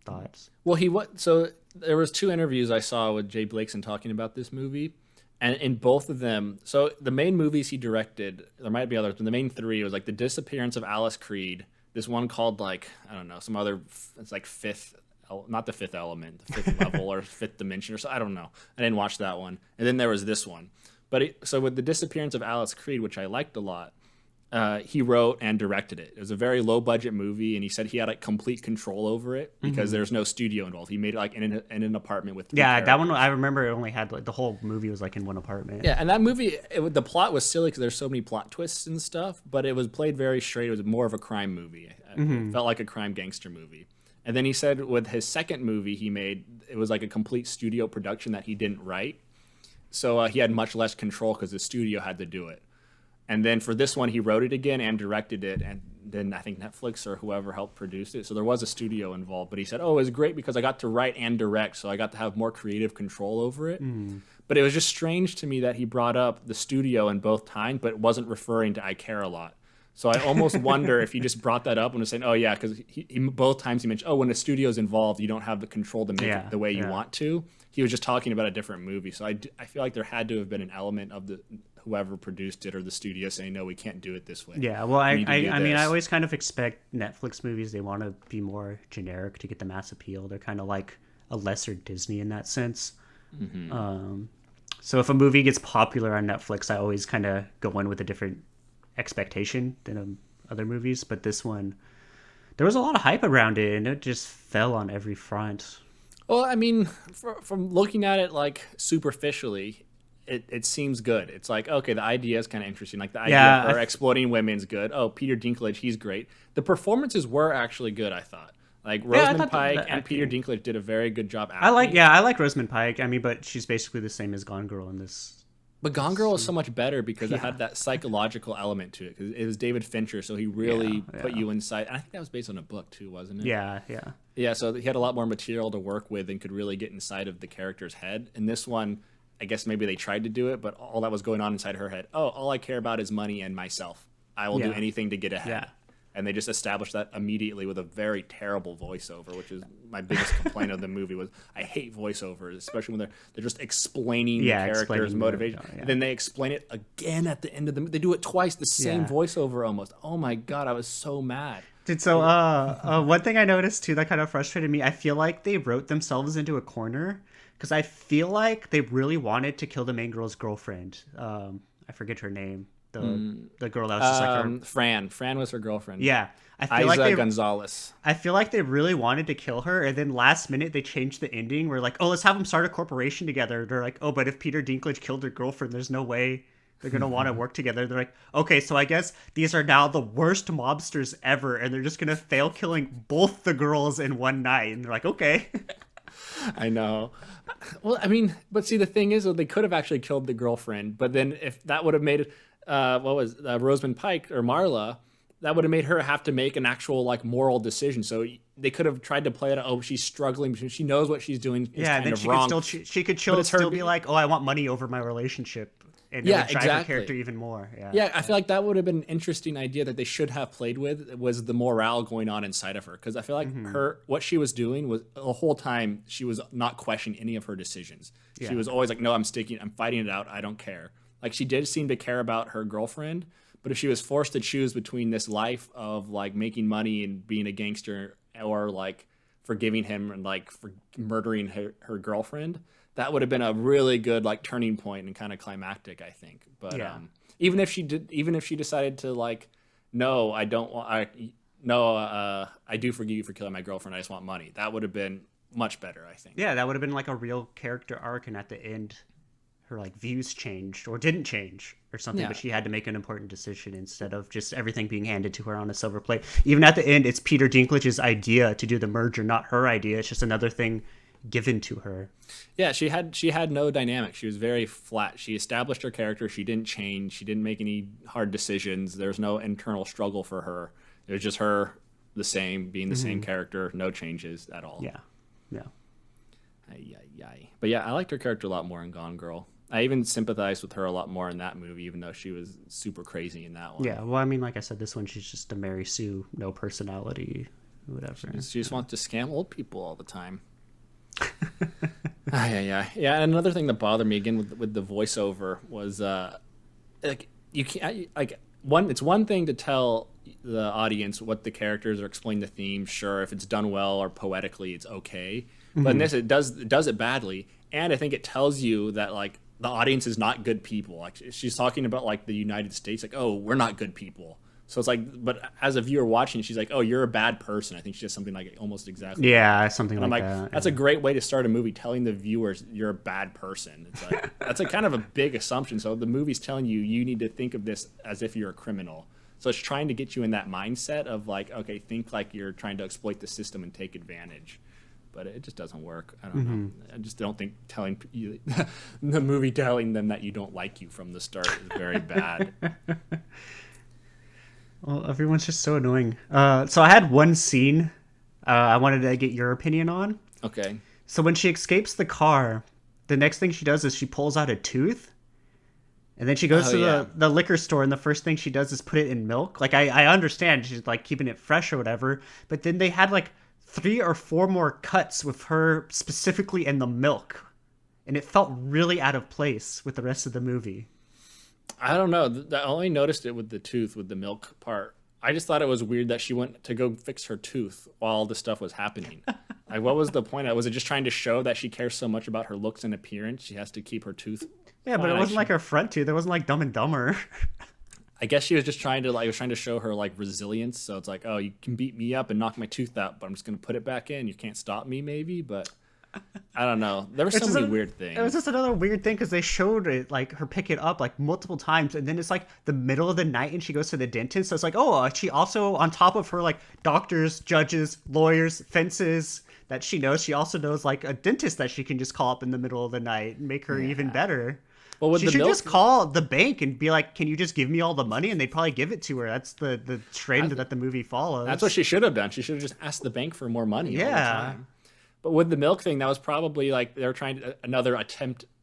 thoughts. Well, so there was 2 interviews I saw with J Blakeson talking about this movie. And in both of them, so the main movies he directed, there might be others, but the main 3 was like The Disappearance of Alice Creed. This one called like, I don't know, some other, it's like not the Fifth Element, the Fifth Level or Fifth Dimension or so. I don't know. I didn't watch that one. And then there was this one. But so with The Disappearance of Alice Creed, which I liked a lot, he wrote and directed it. It was a very low budget movie, and he said he had like complete control over it because there's no studio involved. He made it like in an apartment with 3 characters. That one I remember. It only had like the whole movie was like in one apartment. Yeah, and that movie, the plot was silly because there's so many plot twists and stuff, but it was played very straight. It was more of a crime movie. It felt like a crime gangster movie. And then he said with his second movie he made, it was like a complete studio production that he didn't write. So he had much less control because the studio had to do it. And then for this one, he wrote it again and directed it, and then I think Netflix or whoever helped produce it. So there was a studio involved. But he said, oh, it was great because I got to write and direct, so I got to have more creative control over it. But it was just strange to me that he brought up the studio in both times, but wasn't referring to I Care a Lot. So I almost wonder if he just brought that up and was saying, oh, yeah, because he both times he mentioned, oh, when the studio's involved, you don't have the control to make it the way you want to. He was just talking about a different movie. So I feel like there had to have been an element of whoever produced it or the studio saying, no, we can't do it this way. Yeah, well, I mean, I always kind of expect Netflix movies, they want to be more generic to get the mass appeal. They're kind of like a lesser Disney in that sense. So if a movie gets popular on Netflix, I always kind of go in with a different expectation than other movies. But this one there was a lot of hype around it, and it just fell on every front. Well, I mean, from looking at it like superficially, it seems good. It's like, okay, the idea is kind of interesting. Like the idea of her exploiting women's good. Oh, Peter Dinklage, he's great. The performances were actually good, I thought. Like Rosamund Pike and Peter Dinklage did a very good job acting. I like Rosamund Pike. I mean, but she's basically the same as Gone Girl in this. But Gone Girl is so much better because it had that psychological element to it. Because it was David Fincher, so he really put you inside. And I think that was based on a book too, wasn't it? Yeah. Yeah, so he had a lot more material to work with and could really get inside of the character's head. In this one, I guess maybe they tried to do it, but all that was going on inside her head. Oh, all I care about is money and myself. I will do anything to get ahead. Yeah. And they just established that immediately with a very terrible voiceover, which is my biggest complaint of the movie. Was I hate voiceovers, especially when they're just explaining the character's motivation. And then they explain it again at the end of the movie. They do it twice, the same voiceover almost. Oh my God, I was so mad. Dude, so one thing I noticed too that kind of frustrated me, I feel like they wrote themselves into a corner because I feel like they really wanted to kill the main girl's girlfriend. I forget her name. The girl that was just like her. Fran was her girlfriend. Yeah. I feel like Gonzalez. I feel like they really wanted to kill her, and then last minute they changed the ending. We're like, oh, let's have them start a corporation together. They're like, oh, but if Peter Dinklage killed her girlfriend, there's no way they're going to want to work together. They're like, okay, so I guess these are now the worst mobsters ever, and they're just going to fail killing both the girls in one night. And they're like, okay. I know. Well, I mean, but see, the thing is, they could have actually killed the girlfriend, but then if that would have made it, Rosamund Pike or Marla, that would have made her have to make an actual like moral decision. So they could have tried to play it. Oh, she's struggling. She knows what she's doing is kind of wrong. She could still be like, oh, I want money over my relationship. And it would drive her character even more. Yeah, I feel like that would have been an interesting idea that they should have played with, was the morale going on inside of her. Because I feel like what she was doing was the whole time she was not questioning any of her decisions. Yeah. She was always like, no, I'm fighting it out. I don't care. Like she did seem to care about her girlfriend, but if she was forced to choose between this life of like making money and being a gangster or like forgiving him and like for murdering her girlfriend, that would have been a really good like turning point and kind of climactic, I think. But even if she decided to like, no, I don't want, I do forgive you for killing my girlfriend. I just want money. That would have been much better, I think. Yeah, that would have been like a real character arc, and at the end, her like views changed or didn't change or something, but she had to make an important decision instead of just everything being handed to her on a silver plate. Even at the end, it's Peter Dinklage's idea to do the merger, not her idea. It's just another thing given to her. Yeah, she had no dynamic. She was very flat. She established her character. She didn't change. She didn't make any hard decisions. There's no internal struggle for her. It was just her being the same character, no changes at all. Yeah. But yeah, I liked her character a lot more in Gone Girl. I even sympathized with her a lot more in that movie, even though she was super crazy in that one. Yeah, well, I mean, like I said, this one, she's just a Mary Sue, no personality, whatever. She just wants to scam old people all the time. Yeah. And another thing that bothered me again with the voiceover was like you can't it's one thing to tell the audience what the characters are, explain the theme. Sure, if it's done well or poetically, it's okay. But in this, it does it badly, and I think it tells you that like the audience is not good people. Like she's talking about like the United States, like, oh, we're not good people. So it's like, but as a viewer watching, she's like, oh, you're a bad person. I think she has something like almost exactly. Yeah, something and like I'm that. That's a great way to start a movie, telling the viewers you're a bad person. It's like that's a kind of a big assumption. So the movie's telling you need to think of this as if you're a criminal. So it's trying to get you in that mindset of like, okay, think like you're trying to exploit the system and take advantage. But it just doesn't work. I don't know. I just don't think telling you, the movie telling them that you don't like you from the start is very bad. Well, everyone's just so annoying. So I had one scene I wanted to get your opinion on. Okay. So when she escapes the car, the next thing she does is she pulls out a tooth. And then she goes to the liquor store, and the first thing she does is put it in milk. Like, I understand she's, like, keeping it fresh or whatever. But then they had, like, 3 or 4 more cuts with her specifically in the milk. And it felt really out of place with the rest of the movie. I don't know. I only noticed it with the tooth, with the milk part. I just thought it was weird that she went to go fix her tooth while all this stuff was happening. Like, what was the point? Was it just trying to show that she cares so much about her looks and appearance? She has to keep her tooth. Yeah, but it wasn't like her front tooth. It wasn't like Dumb and Dumber. I guess she was just trying to show her like resilience. So it's like, oh, you can beat me up and knock my tooth out, but I'm just gonna put it back in. You can't stop me, maybe. But I don't know. There were so many weird things. It was just another weird thing because they showed it like her pick it up like multiple times, and then it's like the middle of the night and she goes to the dentist. So it's like, oh, she also on top of her like doctors, judges, lawyers, fences that she knows, she also knows like a dentist that she can just call up in the middle of the night and make her even better. Well, she should just call the bank and be like, "Can you just give me all the money?" And they'd probably give it to her. That's the trend that the movie follows. That's what she should have done. She should have just asked the bank for more money all the time. But with the milk thing, that was probably like they were trying to, another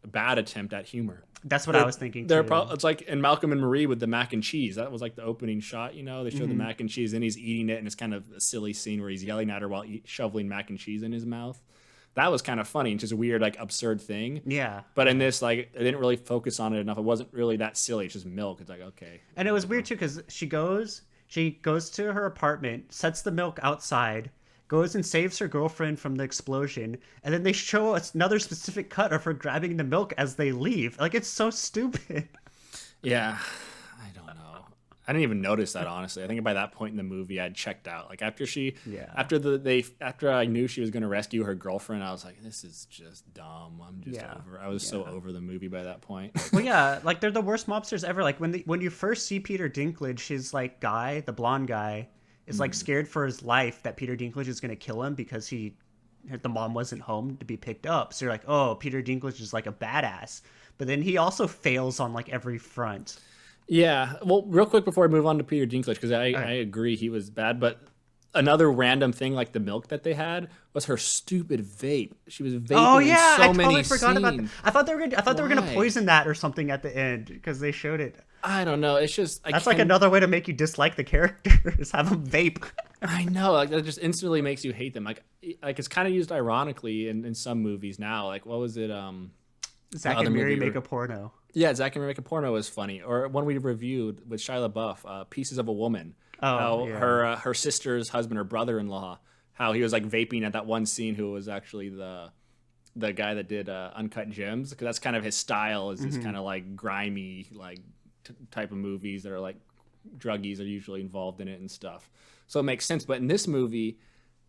bad attempt at humor. That's what I was thinking too. It's like in Malcolm and Marie with the mac and cheese. That was like the opening shot, you know? They showed the mac and cheese and he's eating it and it's kind of a silly scene where he's yelling at her while shoveling mac and cheese in his mouth. That was kind of funny. It's just a weird, like, absurd thing. Yeah. But in this, like, they didn't really focus on it enough. It wasn't really that silly. It's just milk. It's like, okay. And it was weird too because she goes to her apartment, sets the milk outside, goes and saves her girlfriend from the explosion, and then they show us another specific cut of her grabbing the milk as they leave. Like, it's so stupid. Yeah, I don't know. I didn't even notice that, honestly. I think by that point in the movie, I'd checked out. Like, after I knew she was going to rescue her girlfriend, I was like, this is just dumb. I'm just over. I was so over the movie by that point. Well, yeah, like, they're the worst mobsters ever. Like, when you first see Peter Dinklage, his, like, guy, the blonde guy, is like scared for his life that Peter Dinklage is going to kill him because the mom wasn't home to be picked up. So you're like, oh, Peter Dinklage is like a badass. But then he also fails on like every front. Yeah. Well, real quick before I move on to Peter Dinklage, because I agree he was bad. But another random thing like the milk that they had was her stupid vape. She was vaping in so many scenes. Forgot about that. I thought they were gonna poison that or something at the end because they showed it. I don't know. It's just that's like another way to make you dislike the characters. Have them vape. I know. Like that just instantly makes you hate them. Like it's kind of used ironically in some movies now. Like what was it? Zack and Miri Make a Porno. Yeah, Zack and Miri Make a Porno is funny. Or one we reviewed with Shia LaBeouf, Pieces of a Woman. Her sister's husband or brother-in-law, how he was like vaping at that one scene, who was actually the guy that did Uncut Gems, because that's kind of his style, is this kind of like grimy like type of movies that are like druggies are usually involved in it and stuff. So it makes sense. But in this movie,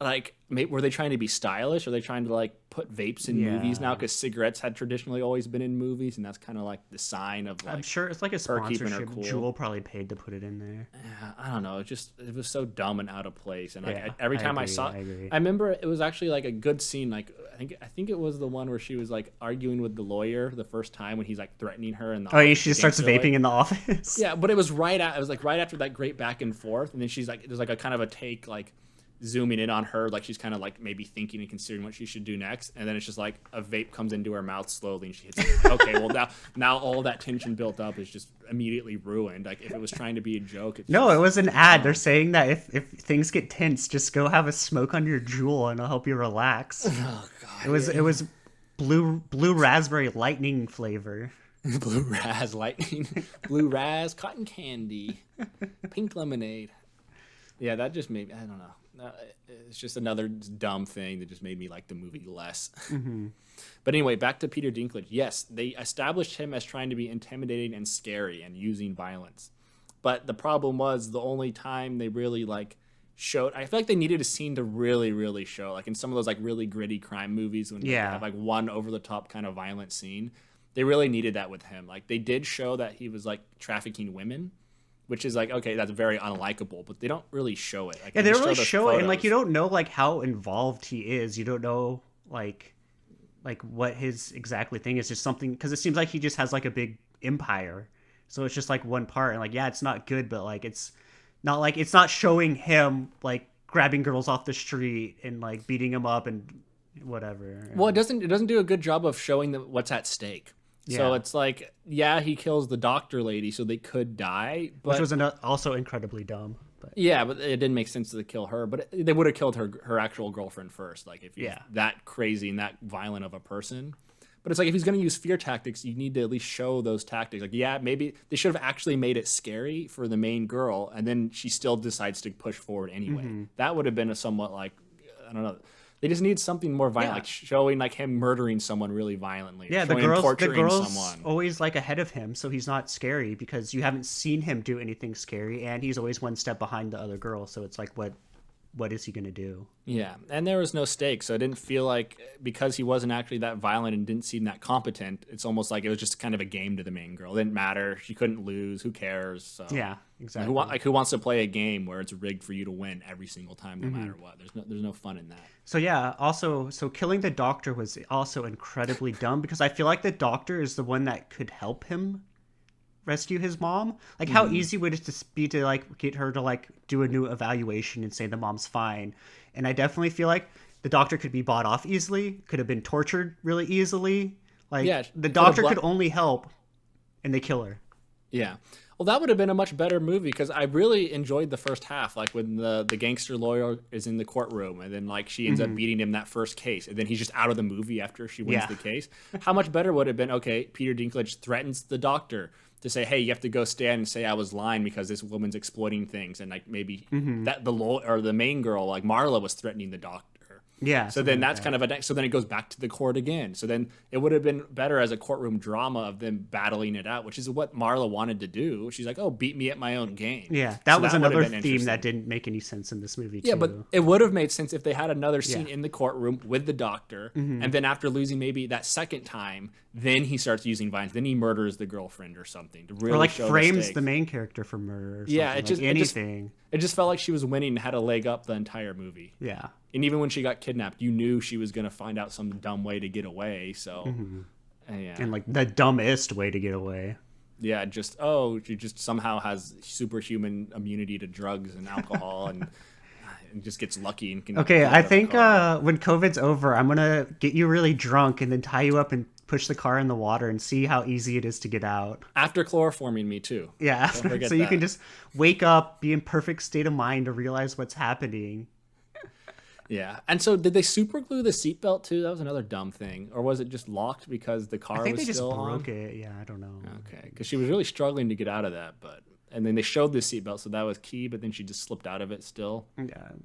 like, were they trying to be stylish? Or are they trying to like put vapes in movies now? Because cigarettes had traditionally always been in movies, and that's kind of like the sign of like, I'm sure it's like a sponsorship. Cool. Jewel probably paid to put it in there. Yeah, I don't know. It was so dumb and out of place. And like every time I saw it, I remember it was actually like a good scene. Like I think it was the one where she was like arguing with the lawyer the first time when he's like threatening her. And she just starts vaping in the office. Yeah, but it was right after that great back and forth, and then she's like, there's like a kind of a take like zooming in on her, like she's kind of like maybe thinking and considering what she should do next, and then it's just like a vape comes into her mouth slowly and she hits it. Okay, well now all that tension built up is just immediately ruined. Like if it was trying to be a joke, it was an ad. They're saying that if things get tense, just go have a smoke on your Juul and it'll help you relax. Oh god, it was blue raspberry lightning flavor. Blue raz lightning, blue raz cotton candy, pink lemonade. Yeah, that just made me, I don't know. It's just another dumb thing that just made me like the movie less. But anyway, back to Peter Dinklage. Yes, they established him as trying to be intimidating and scary and using violence. But the problem was the only time they really like showed, I feel like they needed a scene to really, really show. Like in some of those like really gritty crime movies when they have like one over the top kind of violent scene, they really needed that with him. Like they did show that he was like trafficking women, which is like, okay, that's very unlikable, but they don't really show it. Like, they don't really show it, and like you don't know like how involved he is. You don't know like what his exactly thing is. Just something, because it seems like he just has like a big empire. So it's just like one part, and like it's not good, but like it's not showing him like grabbing girls off the street and like beating them up and whatever. Well, it doesn't do a good job of showing what's at stake. So it's like, he kills the doctor lady, so they could die. But, which was also incredibly dumb. But. Yeah, but it didn't make sense to kill her. But they would have killed her actual girlfriend first. Like, if he's that crazy and that violent of a person. But it's like, if he's going to use fear tactics, you need to at least show those tactics. Like, maybe they should have actually made it scary for the main girl, and then she still decides to push forward anyway. That would have been a somewhat like, I don't know. They just need something more violent, Yeah. like showing like him murdering someone really violently. Yeah, the showing him girl's torturing someone. always like ahead of him, so he's not scary because you haven't seen him do anything scary, and he's always one step behind the other girl. So it's like, what is he gonna do? Yeah, and there was no stake, so it didn't feel like because he wasn't actually that violent and didn't seem that competent. It's almost like it was just kind of a game to the main girl. It didn't matter. She couldn't lose. Who cares? So Yeah, exactly. who wants to play a game where it's rigged for you to win every single time, no matter what? There's no fun in that. So yeah, also, so killing the doctor was also incredibly dumb because I feel like the doctor is the one that could help him rescue his mom. Like, how easy would it just be to like get her to like do a new evaluation and say the mom's fine? And I definitely feel like the doctor could be bought off easily, could have been tortured really easily. Like, Yeah, the doctor could only help, and they kill her. Yeah. Well, that would have been a much better movie because I really enjoyed the first half, like when the gangster lawyer is in the courtroom and then like she ends up beating him that first case and then he's just out of the movie after she wins the case. How much better would it have been, okay, Peter Dinklage threatens the doctor to say, hey, you have to go stand and say I was lying because this woman's exploiting things, and like maybe that the main girl, like Marla, was threatening the doctor. Yeah. So then that's kind of so then it goes back to the court again. So then it would have been better as a courtroom drama of them battling it out, which is what Marla wanted to do. She's like, oh, beat me at my own game. Yeah, that So was would have another been theme interesting. that didn't make any sense in this movie, Yeah, too. but it would have made sense if they had another scene Yeah. in the courtroom with the doctor, and then after losing maybe that second time, then he starts using violence. Then he murders the girlfriend or something to really or like show frames stakes. the main character for murder or something. Yeah, like anything. It just felt like she was winning and had a leg up the entire movie. Yeah. And even when she got kidnapped, you knew she was going to find out some dumb way to get away. So, yeah. And like the dumbest way to get away. Yeah, she just somehow has superhuman immunity to drugs and alcohol and just gets lucky and can. Okay, get out I of a think car. when COVID's over, I'm gonna get you really drunk and then tie you up and push the car in the water and see how easy it is to get out. After chloroforming me too. Yeah, Don't after, forget so you that. can just wake up, be in perfect state of mind to realize what's happening. Yeah, and so did they super glue the seatbelt too? That was another dumb thing, or was it just locked because the car I think was they just still broke on? it. Yeah, I don't know. Okay, because she was really struggling to get out of that, and then they showed the seatbelt, so that was key. But then she just slipped out of it still. Yeah, I don't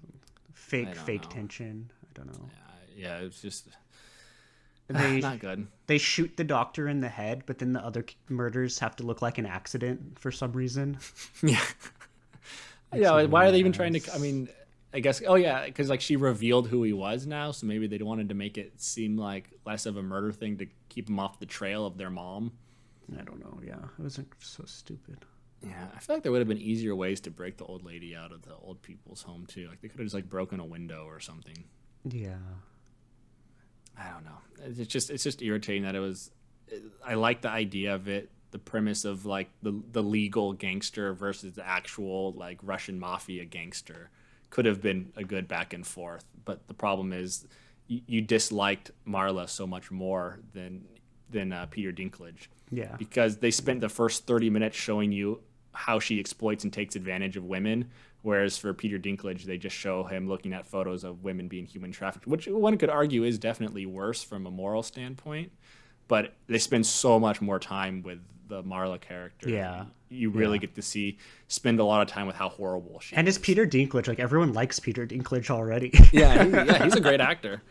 fake know. tension. I don't know. Yeah, it was just They not good. they shoot the doctor in the head, but then the other murders have to look like an accident for some reason. Yeah. Yeah, why are they even trying to? I mean, I guess. Oh yeah, because like she revealed who he was now, so maybe they wanted to make it seem like less of a murder thing to keep him off the trail of their mom. I don't know. Yeah, it was so stupid. Yeah, I feel like there would have been easier ways to break the old lady out of the old people's home too. Like they could have just like broken a window or something. Yeah. I don't know. It's just irritating that it was. I like the idea of it, the premise of like the legal gangster versus the actual like Russian mafia gangster could have been a good back and forth. But the problem is you disliked Marla so much more than Peter Dinklage. Yeah. Because they spent the first 30 minutes showing you how she exploits and takes advantage of women, whereas for Peter Dinklage, they just show him looking at photos of women being human trafficked, which one could argue is definitely worse from a moral standpoint. But they spend so much more time with the Marla character. Yeah. You really get to spend a lot of time with how horrible she And is. it's Peter Dinklage. Like, everyone likes Peter Dinklage already. He's a great actor.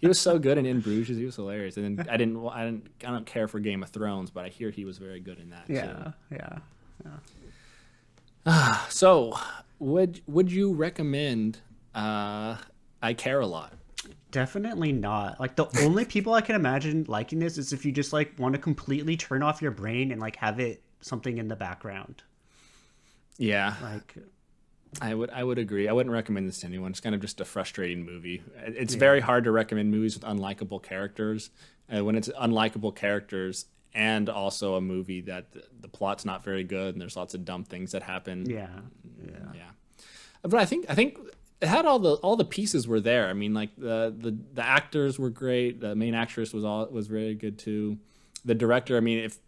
He was so good in Bruges. He was hilarious. And then I don't care for Game of Thrones, but I hear he was very good in that too. Yeah. So, would you recommend I Care a Lot? Definitely not. Like, the only people I can imagine liking this is if you just, like, want to completely turn off your brain and, like, have it something in the background. Yeah, Like, I would agree. I wouldn't recommend this to anyone. It's kind of just a frustrating movie. It's very hard to recommend movies with unlikable characters. When it's unlikable characters and also a movie that the plot's not very good and there's lots of dumb things that happen. yeah. But I think it had all the pieces were there. I mean, like the actors were great. The main actress was very good too. The director, I mean, if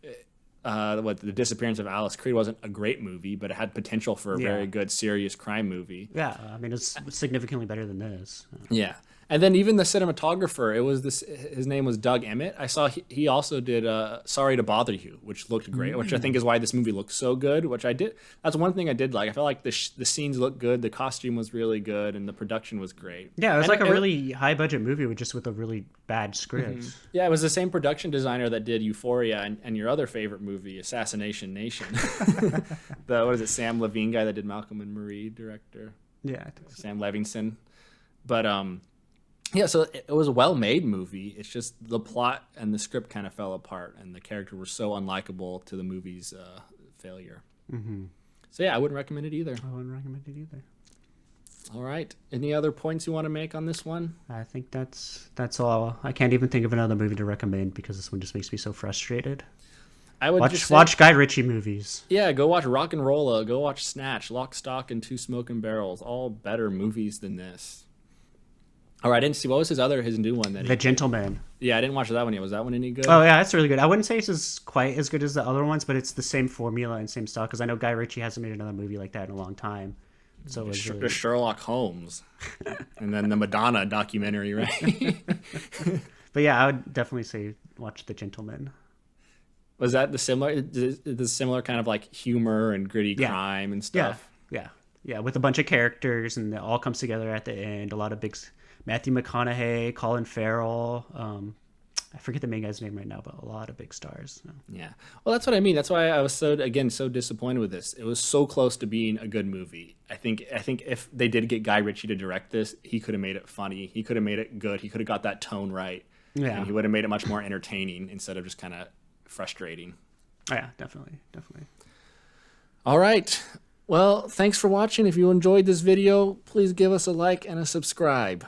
the Disappearance of Alice Creed wasn't a great movie, but it had potential for a very good serious crime movie. Yeah, I mean, it's significantly better than this. Yeah. And then even the cinematographer, it was this. His name was Doug Emmett. I saw he also did "Sorry to Bother You," which looked great. Which I think is why this movie looked so good. Which I did. That's one thing I did like. I felt like the scenes looked good, the costume was really good, and the production was great. Yeah, it was and like a really high budget movie with a really bad script. Yeah, it was the same production designer that did Euphoria and your other favorite movie, Assassination Nation. What is it, Sam Levine guy that did Malcolm and Marie, director? Yeah, I think so. Sam Levinson. But yeah, so it was a well-made movie. It's just the plot and the script kind of fell apart, and the character were so unlikable to the movie's failure. So yeah, I wouldn't recommend it either. I wouldn't recommend it either. All right. Any other points you want to make on this one? I think that's all. I can't even think of another movie to recommend because this one just makes me so frustrated. I would watch Guy Ritchie movies. Yeah, go watch Rock and Rolla. Go watch Snatch, Lock, Stock, and Two Smoking Barrels. All better movies than this. All right, I didn't see. What was his new one? The Gentleman. Yeah, I didn't watch that one yet. Was that one any good? Oh, yeah, that's really good. I wouldn't say it's quite as good as the other ones, but it's the same formula and same style because I know Guy Ritchie hasn't made another movie like that in a long time. So it's the Sherlock Holmes. And then the Madonna documentary, right? But yeah, I would definitely say watch The Gentleman. Was that the similar kind of like humor and gritty crime and stuff? Yeah, with a bunch of characters, and it all comes together at the end. A lot of big Matthew McConaughey, Colin Farrell. I forget the main guy's name right now, but a lot of big stars. So. Yeah, well, that's what I mean. That's why I was so disappointed with this. It was so close to being a good movie. I think if they did get Guy Ritchie to direct this, he could have made it funny. He could have made it good. He could have got that tone right. Yeah, and he would have made it much more entertaining instead of just kind of frustrating. Yeah, definitely. All right. Well, thanks for watching. If you enjoyed this video, please give us a like and a subscribe.